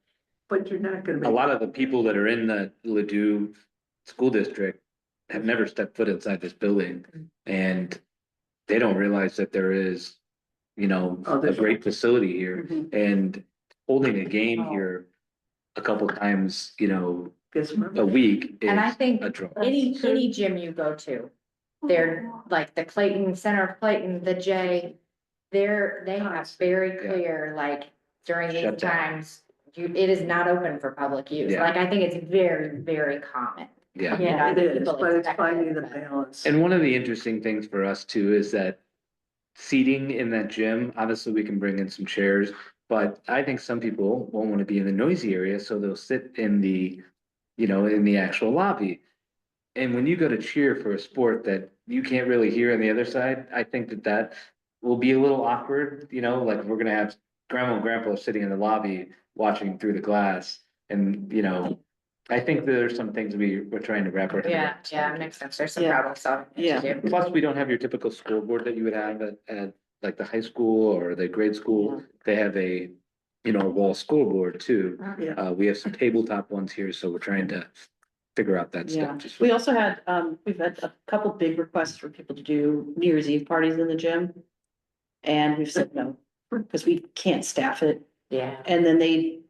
But you're not gonna a make. lot of the people that are in the Ladue school district have never stepped foot inside this building, and they don't realize that there is, Oh, a there's- great facility here, Mhm. and holding a game Oh. here a couple times, Get some a week is And I think a draw. any gym you go to, they're like the Clayton, Center of Clayton, the J. They have very clear, like, during these Shut down. times, it is not open for public use. Yeah. Like, I think it's very, very common. Yeah. You know, I It think is, people but it's expect finding it, the but- balance. And one of the interesting things for us too is that seating in that gym, obviously we can bring in some chairs, but I think some people won't want to be in the noisy area, so they'll sit in the, in the actual lobby. And when you go to cheer for a sport that you can't really hear on the other side, I think that will be a little awkward, like we're gonna have grandma and grandpa sitting in the lobby watching through the glass. And, I think there's some things we're trying to wrap our head Yeah, around. yeah, it makes sense. There's some Yeah. problem solving Yeah. to do. Plus, we don't have your typical scoreboard that you would have at like the high school or the grade school. They have a, a wall scoreboard too. Yeah. We have some tabletop ones here, so we're trying to figure out that Yeah, stuff. Just we also had, we've had a couple big requests for people to do New Year's Eve parties in the gym. And we've said no, because we can't staff it. Yeah. And then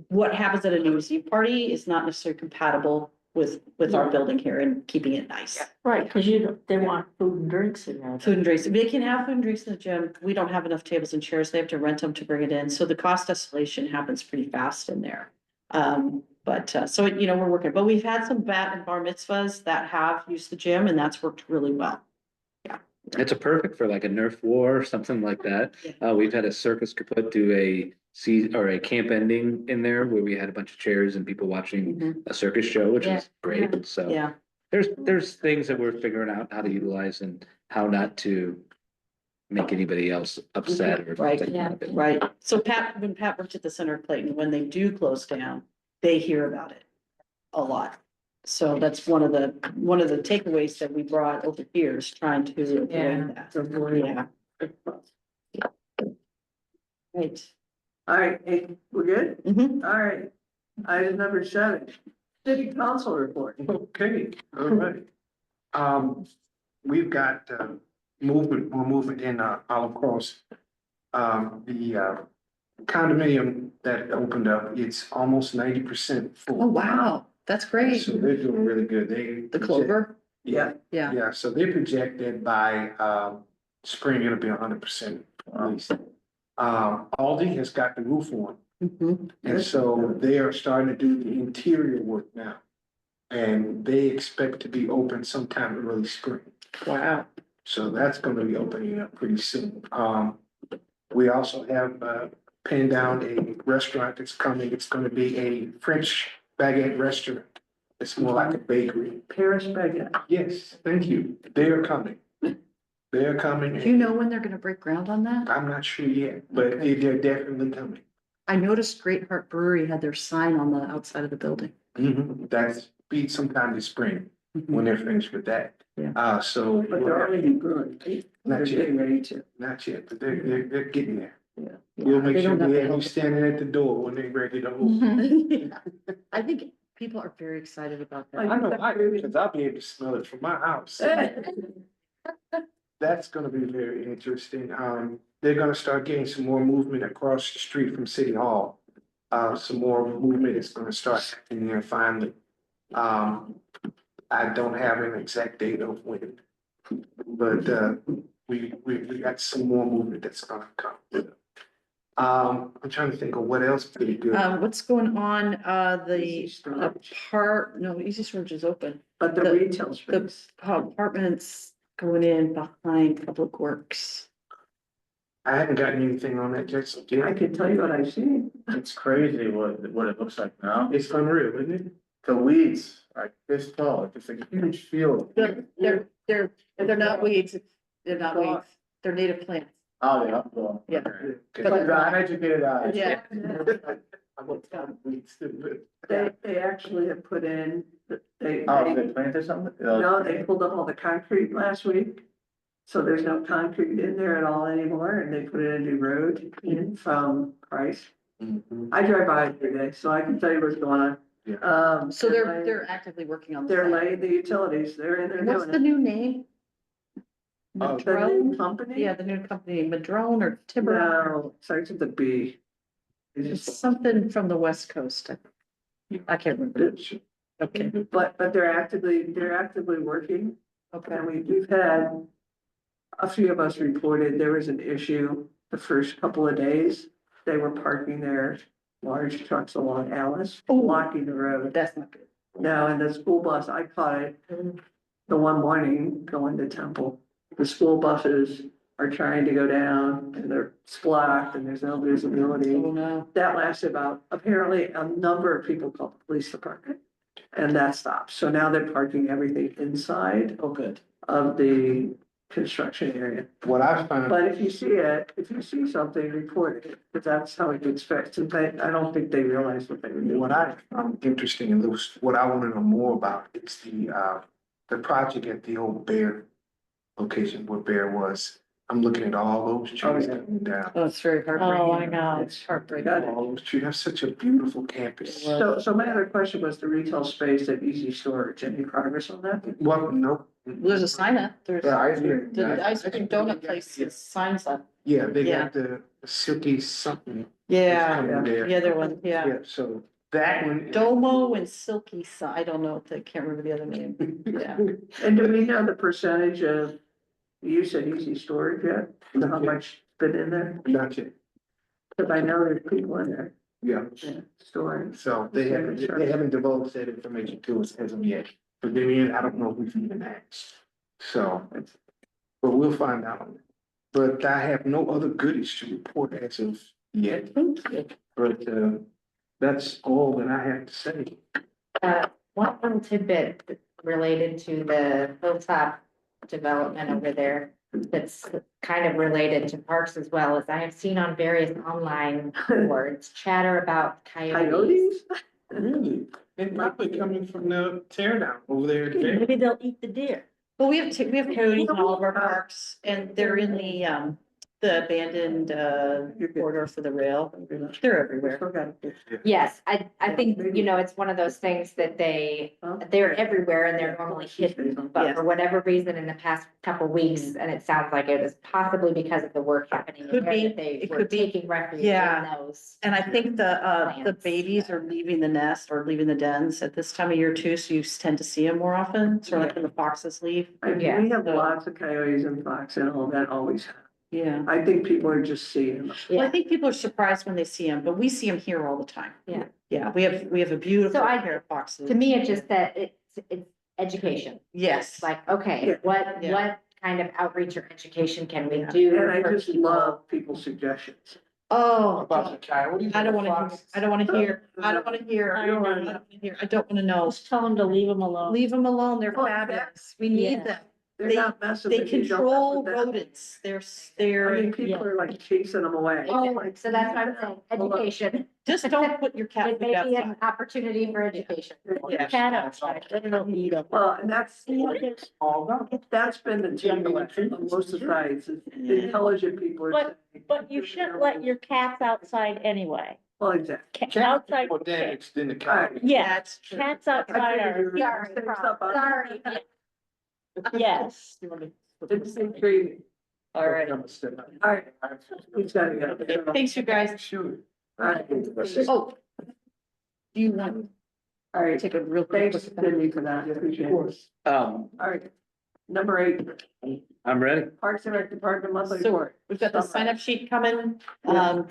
what happens at a New Year's Eve party is not necessarily compatible with our Yeah. building here and keeping it nice. Right, because they want food and drinks in there. Food and drinks, they can have food and drinks in the gym. We don't have enough tables and chairs. They have to rent them to bring it in. So the cost escalation happens pretty fast in there. So, we're working, but we've had some bat and bar mitzvahs that have used the gym, and that's worked really well. It's a perfect for like a Nerf war or something like that. We've had a circus kaput do a camp ending in there where we had a bunch of chairs and people watching Mhm. a circus show, which Yeah. is great. So Yeah, there's things that we're figuring out how to utilize and how not to make anybody else upset or. Right, take yeah, fun of it. Right, so when Pat worked at the Center of Clayton, when they do close down, they hear about it a lot. So that's one of the takeaways that we brought over here is trying to avoid that. Yeah. Right. All right, hey, we're good? Mhm. All right. Item number 7, city council report. Okay, all right. We've got, movement, more movement in, all across. The condominium that opened up, it's almost 90% full. Oh, wow, that's great. So they're doing really good. The Clover, Yeah, yeah. yeah, so they projected by, spring it'll be 100% leased. Aldi has got the roof on. Mhm. And so they are starting to do the interior work now. And they expect to be open sometime early spring. Wow. So that's gonna be opening up pretty soon. We also have, pinned down a restaurant that's coming. It's gonna be a French baguette restaurant. It's more like a bakery. Paris baguette. Yes, thank you. They're coming. They're coming. Do you know when they're gonna break ground on that? I'm not sure yet, but Okay. they're definitely coming. I noticed Great Heart Brewery had their sign on the outside of the building. That's be sometime this spring when they're finished with that. Yeah. So. But they're already brewing, right? Not They're yet. getting ready to. Not yet, but they're getting there. Yeah. We'll make They sure don't have we to have you help. standing at the door when they're ready to open. I think people are very excited about that. I know, because I'll be able to smell it from my house. That's gonna be very interesting. They're gonna start getting some more movement across the street from City Hall. Some more movement is gonna start happening there finally. I don't have an exact date of when. But, we got some more movement that's gonna come. I'm trying to think of what else pretty good. What's going on, Easy storage. Easy Storage is open. But the the- retail The space. apartments going in behind Public Works. I haven't gotten anything on that yet, so I yeah, can tell you what I've seen. It's crazy what it looks like now. it's unreal, isn't it? The weeds are this tall, it's like a huge field. They're not weeds, they're not weeds, they're native plants. Oh, yeah. Well, Yeah. okay. Okay. But the uneducated eye. Yeah. I'm gonna tell them we still- They actually have put in, they, Oh, they planted something? no, they pulled up all the concrete last week. So there's no concrete in there at all anymore, and they put in a new road in from Price. Mhm. I drive by it every day, so I can tell you what's going on. Yeah. So they're actively working on. the They're site. laying the utilities, they're in there What's doing the it. new name? Oh, The new Madrone? company? Yeah, the new company, Madrone or Timber, No, starts with the B. It's it's just- something from the West Coast. I can't remember. Okay, But they're actively working, okay. and we've had. A few of us reported there was an issue the first couple of days. They were parking their large trucks along Alice, Oh. blocking the road. That's not good. Now, in the school bus, I caught it the one morning going to Temple. The school buses are trying to go down and they're blocked and there's no visibility. Oh, no. That lasted about, apparently, a number of people called the police department. And that stopped. So now they're parking everything inside Oh, good. of the construction area. What I found, But if you see something, report it, because that's how it gets fixed. And I don't think they realized what they were doing. what I found interesting, and it was what I want to know more about, is the project at the old Bear location where Bear was. I'm looking at all those trees Oh, yeah. coming down. Oh, it's very heartbreaking. Oh, I know. It's heartbreaking. Got it. All those trees, that's such a beautiful campus. So my other question was the retail space at Easy Storage. Any progress on that? Well, no. There's a sign up, there's, Yeah, I hear. the ice cream donut place has signs up. Yeah, they Yeah. got the silky something. Yeah, coming there. the other one, yeah. Yeah, so that one. Domo and Silky, I don't know, I can't remember the other name, yeah. And do we know the percentage of, you said Easy Storage yet? How much been in there? Gotcha, Because I know there's people in there yeah. storing. So they haven't divulged that information to us as of yet, but then again, I don't know if we've even asked. So, but we'll find out. But I have no other goodies to report as of yet, but that's all that I have to say. One little tidbit related to the Hilltop development over there that's kind of related to parks as well, as I have seen on various online boards, chatter about coyotes. Coyotes? Really? They're probably coming from the tear down over there. Maybe they'll eat the deer. Well, we have coyotes in all of our parks and they're in the abandoned, corridor for the rail. They're everywhere. Yes, I think, you know, it's one of those things that they're everywhere and they're normally hidden, but Yes. for whatever reason in the past couple weeks, and it sounds like it was possibly because of the work happening. Could there, be. that They It were could be. taking refuge in Yeah. those. And I think the Plants. babies are leaving the nest or leaving the dens at this time of year too, so you tend to see them more often, sort of like when the foxes leave. Yeah. We have lots of coyotes and fox and all that always. Have. Yeah. I think people are just seeing them. Well, I Yeah, think people are surprised when they see them, but we see them here all the time. Yeah. Yeah, we have a beautiful So I- pair of foxes. to me, it's just that it's education. Yes. It's like, okay, Yeah. what kind of outreach or education can we do? And I for just people? love people's suggestions. Oh, About the coyotes. I don't and the wanna, foxes. I don't wanna hear, I don't wanna hear, I I don't know. wanna hear, I don't wanna know. Just tell them to leave them alone. Leave them alone, they're Oh, fabulous, we need Yeah. them. They're They- not messing. They with you, don't control mess with them. rodents, I they're, mean, people are like chasing them away. Oh, so that's what I'm saying, education. just don't put your cat It food may be outside. an opportunity for education. Yeah. Cat outside, then they'll eat them. Well, and that's All done. been the takeaway on most societies. Is the intelligent people are. But- saying, But you shouldn't let your cats outside anyway. Well, exactly. Outside, More damage than the coyotes. yeah, That's true. cats I outside figured you are, were gonna say stuff on- Sorry. yes. It's intriguing. All right. All right, who's gotta go? Thanks, you guys. Shoot. All right. Oh. Do you want All to right, take a real quick? thanks, Cindy, for that. Appreciate it. All right. Number 8, I'm ready. Parks and Rec Department monthly So report. we've got the sign up sheet coming. Yeah.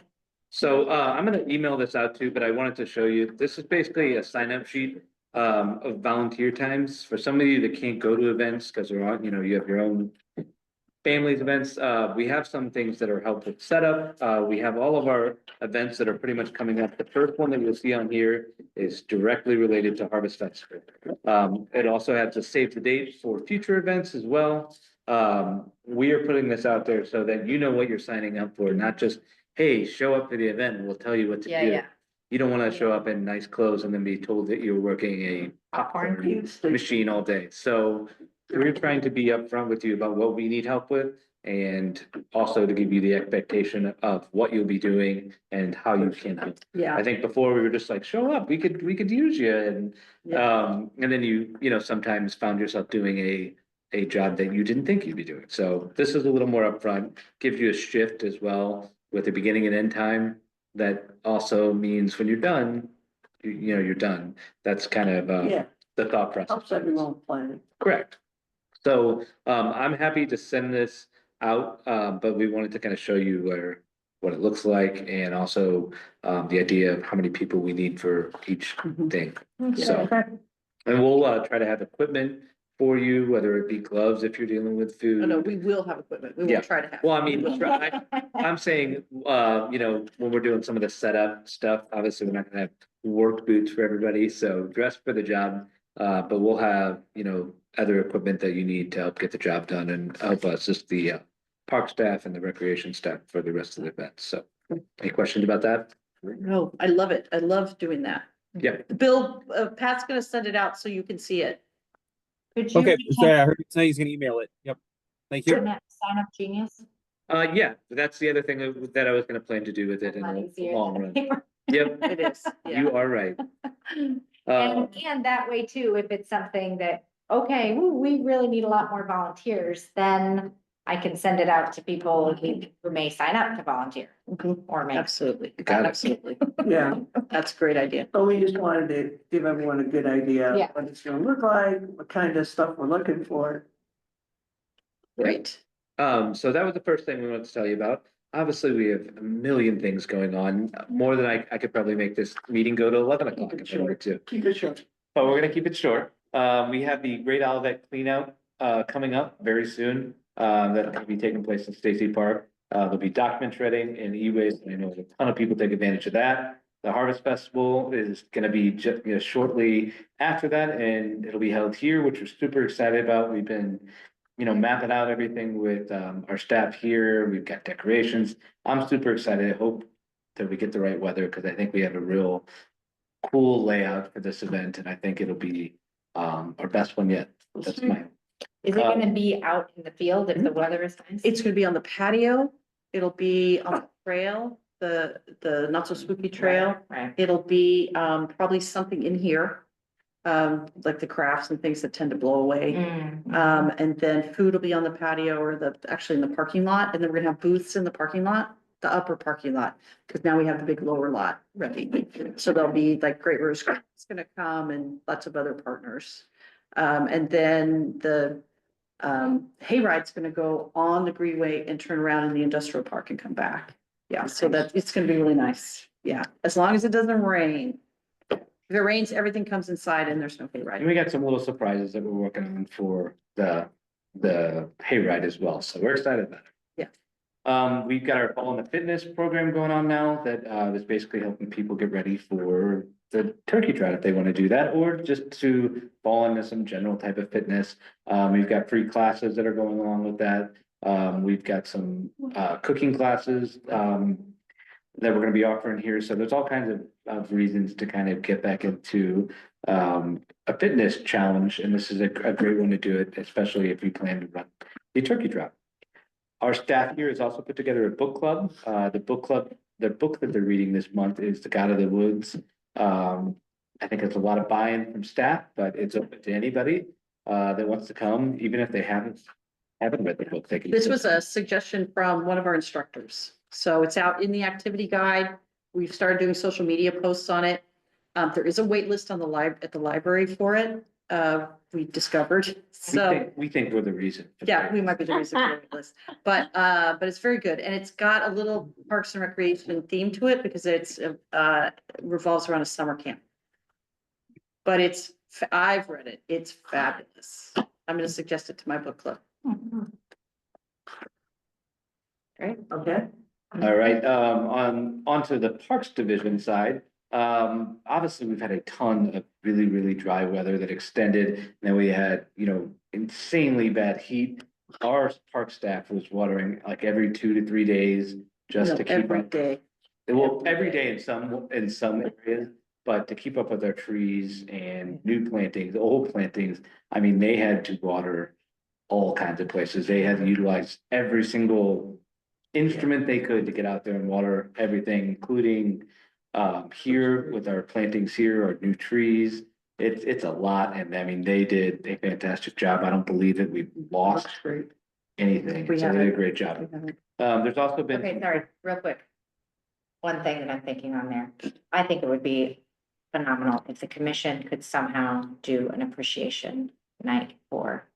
So, I'm gonna email this out too, but I wanted to show you, this is basically a sign up sheet. Of volunteer times for some of you that can't go to events because they're on, you know, you have your own. Families events, we have some things that are helpful setup, we have all of our events that are pretty much coming up. The first one that you'll see on here is directly related to Harvest Festival. It also has a save the date for future events as well. We are putting this out there so that you know what you're signing up for, not just, hey, show up for the event and we'll tell you what to do. Yeah. You don't wanna show up in nice clothes and then be told that you're working a popcorn machine all day. So we're trying to be upfront with you about what we need help with and also to give you the expectation of what you'll be doing and how you can help. Yeah. I think before we were just like, show up, we could use you and then you know, sometimes found yourself doing a job that you didn't think you'd be doing. So this is a little more upfront, gives you a shift as well with the beginning and end time. That also means when you're done, you know, you're done. That's kind of Yeah, the thought process. helps everyone plan. Correct. So I'm happy to send this out, but we wanted to kind of show you what it looks like and also the idea of how many people we need for each thing. So, Okay. and we'll try to have equipment for you, whether it be gloves if you're dealing with food. Oh, no, we will have equipment. We Yeah. will try to have. Well, I mean, I'm saying, you know, when we're doing some of the setup stuff, obviously we're not gonna have work boots for everybody, so dress for the job. But we'll have, you know, other equipment that you need to help get the job done and help assist the park staff and the recreation staff for the rest of the event. So any questions about that? No, I love it. I love doing that. Yeah. Bill, Pat's gonna send it out so you can see it. Could you Okay, recap so I heard tonight he's gonna email it. Yep. Thank you. that Sign Up Genius? Yeah, that's the other thing that I was gonna plan to do with it in A lot the easier long than run. paper. Yep, It is, yeah. you are right. And that way too, if it's something that, okay, we really need a lot more volunteers, then I can send it out to people who may sign up to volunteer Mhm. or may. Absolutely, Got it. absolutely. Yeah, That's a great idea. but we just wanted to give everyone a good idea Yeah. of what it's gonna look like, what kind of stuff we're looking for. Great. So that was the first thing we wanted to tell you about. Obviously, we have a million things going on, more than I could probably make this meeting go to 11 o'clock if I wanted to. Keep it short. But we're gonna keep it short. We have the Great Olivet Clean Out coming up very soon. That's gonna be taking place in Stacy Park. There'll be document shredding and e-waste, and I know a ton of people take advantage of that. The Harvest Festival is gonna be just, shortly after that, and it'll be held here, which we're super excited about. We've been, mapping out everything with, our staff here. We've got decorations. I'm super excited. I hope that we get the right weather, because I think we have a real cool layout for this event, and I think it'll be, our best one yet. That's my, Is it gonna be out in the field if the weather is nice? It's gonna be on the patio. It'll be on the trail, the not so spooky trail. Right. It'll be probably something in here. Like the crafts and things that tend to blow away. Mm. And then food will be on the patio or actually in the parking lot, and then we're gonna have booths in the parking lot, the upper parking lot. Cause now we have the big lower lot ready. So there'll be like Great Rose is gonna come and lots of other partners. And then the hayride's gonna go on the Greenway and turn around in the industrial park and come back. Yeah, so that, it's gonna be really nice. Yeah, as long as it doesn't rain. If it rains, everything comes inside and there's no and hayride. we got some little surprises that we're working on for the hayride as well. So we're excited about it. Yeah. We've got our Fall in the Fitness program going on now that, is basically helping people get ready for the turkey trot if they want to do that, or just to fall into some general type of fitness. We've got free classes that are going along with that. We've got some, cooking classes, that we're gonna be offering here. So there's all kinds of reasons to kind of get back into, a fitness challenge. And this is a great one to do it, especially if you plan to run the turkey trot. Our staff here has also put together a book club. The book that they're reading this month is The God of the Woods. I think it's a lot of buy-in from staff, but it's open to anybody that wants to come, even if they haven't read the book. They can. This was a suggestion from one of our instructors. So it's out in the activity guide. We've started doing social media posts on it. There is a wait list on the at the library for it. We discovered, so. We think we're the reason. Yeah, we might be the reason for the wait list, but it's very good, and it's got a little Parks and Recreation theme to it because it's revolves around a summer camp. But I've read it, it's fabulous. I'm gonna suggest it to my book club. Great. Okay. All right, onto the Parks Division side. Obviously, we've had a ton of really, really dry weather that extended, and then we had, insanely bad heat. Our park staff was watering like every 2 to 3 days just to keep Every up. day. Well, every day in some areas, but to keep up with our trees and new plantings, old plantings, I mean, they had to water all kinds of places. They had to utilize every single instrument they could to get out there and water everything, including here with our plantings here, our new trees. It's a lot, and I mean, they did a fantastic job. I don't believe that we lost Looks great. anything. We So they did a haven't. great job. There's also been. Okay, sorry, real quick. One thing that I'm thinking on there, I think it would be phenomenal if the commission could somehow do an appreciation night for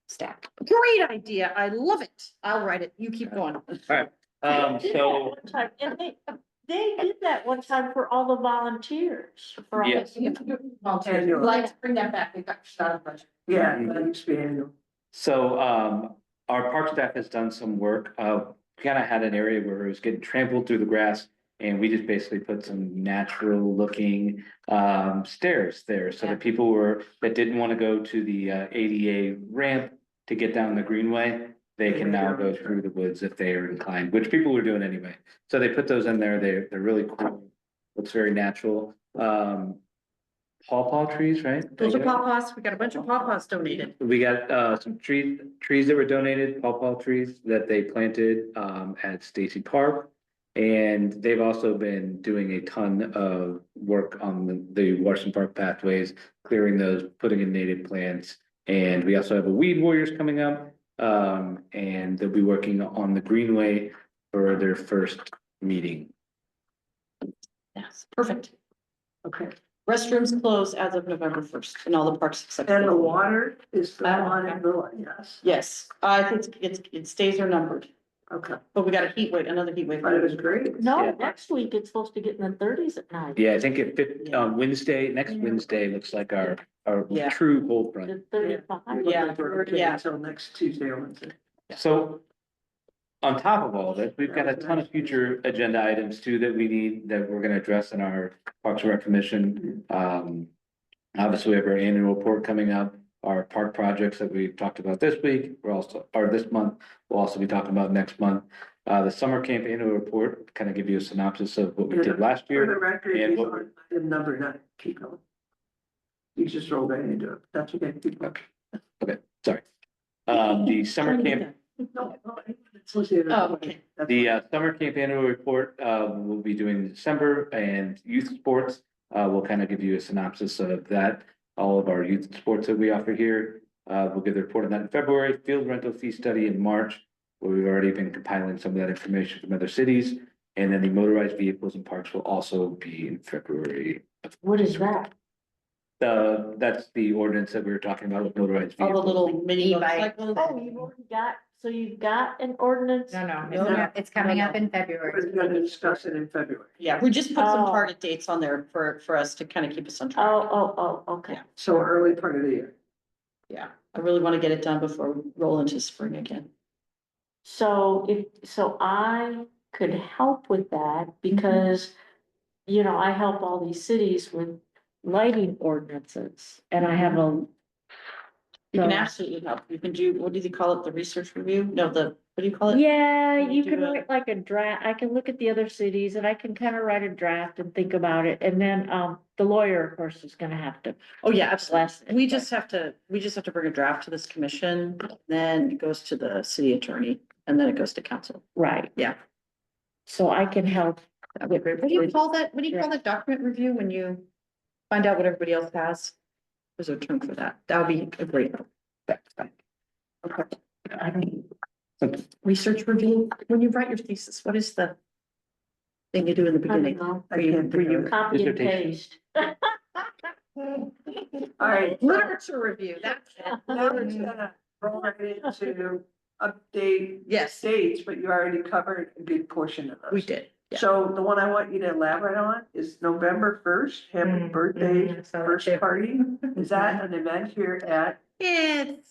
staff. Great idea, I love it. I'll write it, you keep going. So, One time, and they did that one time for all the volunteers. For all the- Yes. Annual. Like to bring that back, we got started budget. Yeah, that needs to be annual. so, our park staff has done some work, kind of had an area where it was getting trampled through the grass. And we just basically put some natural looking, stairs there, so that people that didn't want to go to the, ADA ramp to get down the greenway, they can now go through the woods if they are inclined, which people were doing anyway. So they put those in there. They're really cool. Looks very natural. Pawpaw trees, right? Those are pawpaws, we got a bunch of pawpaws donated. We got some trees that were donated, pawpaw trees that they planted at Stacy Park. And they've also been doing a ton of work on the Washington Park pathways, clearing those, putting in native plants. And we also have a Weed Warriors coming up. And they'll be working on the Greenway for their first meeting. Yes, perfect. Okay. Restrooms close as of November 1st in all the parks except. And the water is still on in the, yes, Yes, I think its days are numbered, okay, but we got a heat wave, another heat wave. but it was great. No, Yeah. next week it's supposed to get in the 30s at night. Yeah, I think next Wednesday looks like our Yeah. true cold front. The 35. Yeah. Yeah. Until next Tuesday or Wednesday. So on top of all this, we've got a ton of future agenda items too that we're gonna address in our Parks and Rec Commission. Obviously, we have our annual report coming up. our park projects that we talked about this week, we're also, or this month, we'll also be talking about next month. The summer camp annual report, kind of give you a synopsis of what we did last For the year. record, and these what- aren't item number 9, keep going. You just rolled right into it, that's okay, keep going. Okay, sorry. The summer camp, No, it's listed. Oh, okay. That's the fine. summer camp annual report, we'll be doing in December, and youth sports. We'll kind of give you a synopsis of that, all of our youth sports that we offer here. We'll give the report on that in February, field rental fee study in March, where we've already been compiling some of that information from other cities. And then the motorized vehicles and parks will also be in February. What is that? That's the ordinance that we were talking about with motorized All the vehicles. little mini E-bike. motorcycles. Oh, you've already got, so you've got an ordinance? No, it's coming up in February. We're gonna discuss it in February, Yeah, we just put some Oh. target dates on there for us to kind of keep us on Oh, track. okay. Yeah. so early part of the year. Yeah, I really want to get it done before we roll into spring again. So so I could help with that because, you know, I help all these cities with lighting ordinances and I have a. You can So- absolutely help. You can do, what do you call it? The research review? No, what do you call it? Yeah, Can you you do can a- write like a draft, I can look at the other cities and I can kind of write a draft and think about it. And then, the lawyer, of course, is gonna have to. Oh, yeah, absolutely. bless it, We but- just have to bring a draft to this commission, then it goes to the city attorney, and then it goes to council. Right. Yeah. So I can help. That'd be great. What do you call that? What do you call that document review when you find out what everybody else has? There's a term for that. That would be a great help. Okay. I don't. Research review, when you write your thesis, what is the thing you do in the I don't beginning? know, I can't Were think you- of it. copy and Dissertation. paste. All right. Literature review, that's it. Now we're just gonna roll right into update Yes, dates, but you already covered a good portion of those. we did. Yeah. So the one I want you to elaborate on is November 1st, happy birthday, first party. Is that an event here at? It's,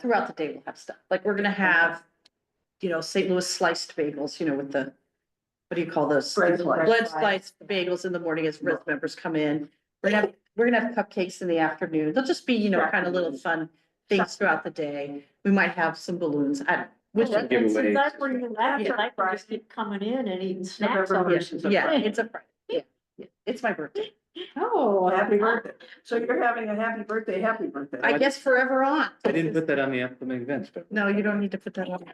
throughout the day we'll have stuff, like we're gonna have, St. Louis sliced bagels, with the, what do you call those? Bread slice. Bread sliced bagels in the morning as RIS members come in. We're gonna have cupcakes in the afternoon. They'll just be, kind of little fun things throughout the day. We might have some balloons. I don't. Well, Wish- and Since giveaways. that's where you're at, Yeah. I can just keep coming in and eating snacks. November all 1st is a Yeah, Friday. it's a Friday. Yeah, yeah. It's my birthday. Oh, Happy birthday. So you're having a happy birthday. I guess forever on. I didn't put that on the upcoming events, but. No, you don't need to put that on.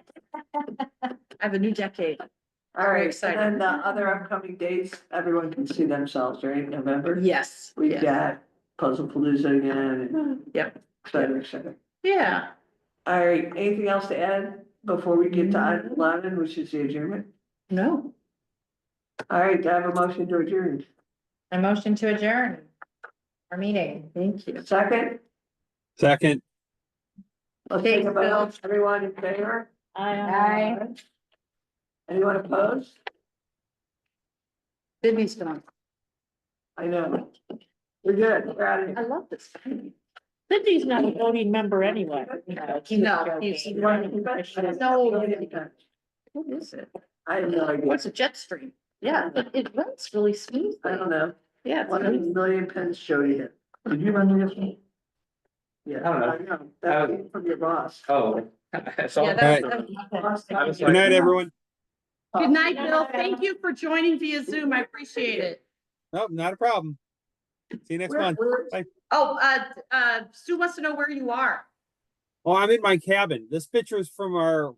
I have a new decade. All Very right, excited. and then the other upcoming dates, everyone can see themselves, right? November? Yes. We've yes. got Puzzle Palooza again, and Yep. et cetera, et cetera. Yeah. All right, anything else to add before we get to item 11, which is the adjournment? No. All right, do I have a motion to adjourn? A motion to adjourn our meeting. Thank you. Second? Second, Let's take a Thanks, Bill. vote. Everyone in favor? I. Anyone opposed? Sydney's gone. I know. We're good, we're out of I here. love this. Cindy's not a voting member anyway. No, he's. No. What is it? I have no idea. What's a jet stream? Yeah, but it runs really smoothly. I don't know. Yeah. One of the million pens showed you. Did you run this one? Yeah, I don't know. I know. That came from your boss. Oh. Yeah, Boss- good night, everyone. Good night, Bill. Thank you for joining via Zoom. I appreciate it. Nope, not a problem. See you next month. Oh, Sue wants to know where you are. Oh, I'm in my cabin. This picture is from our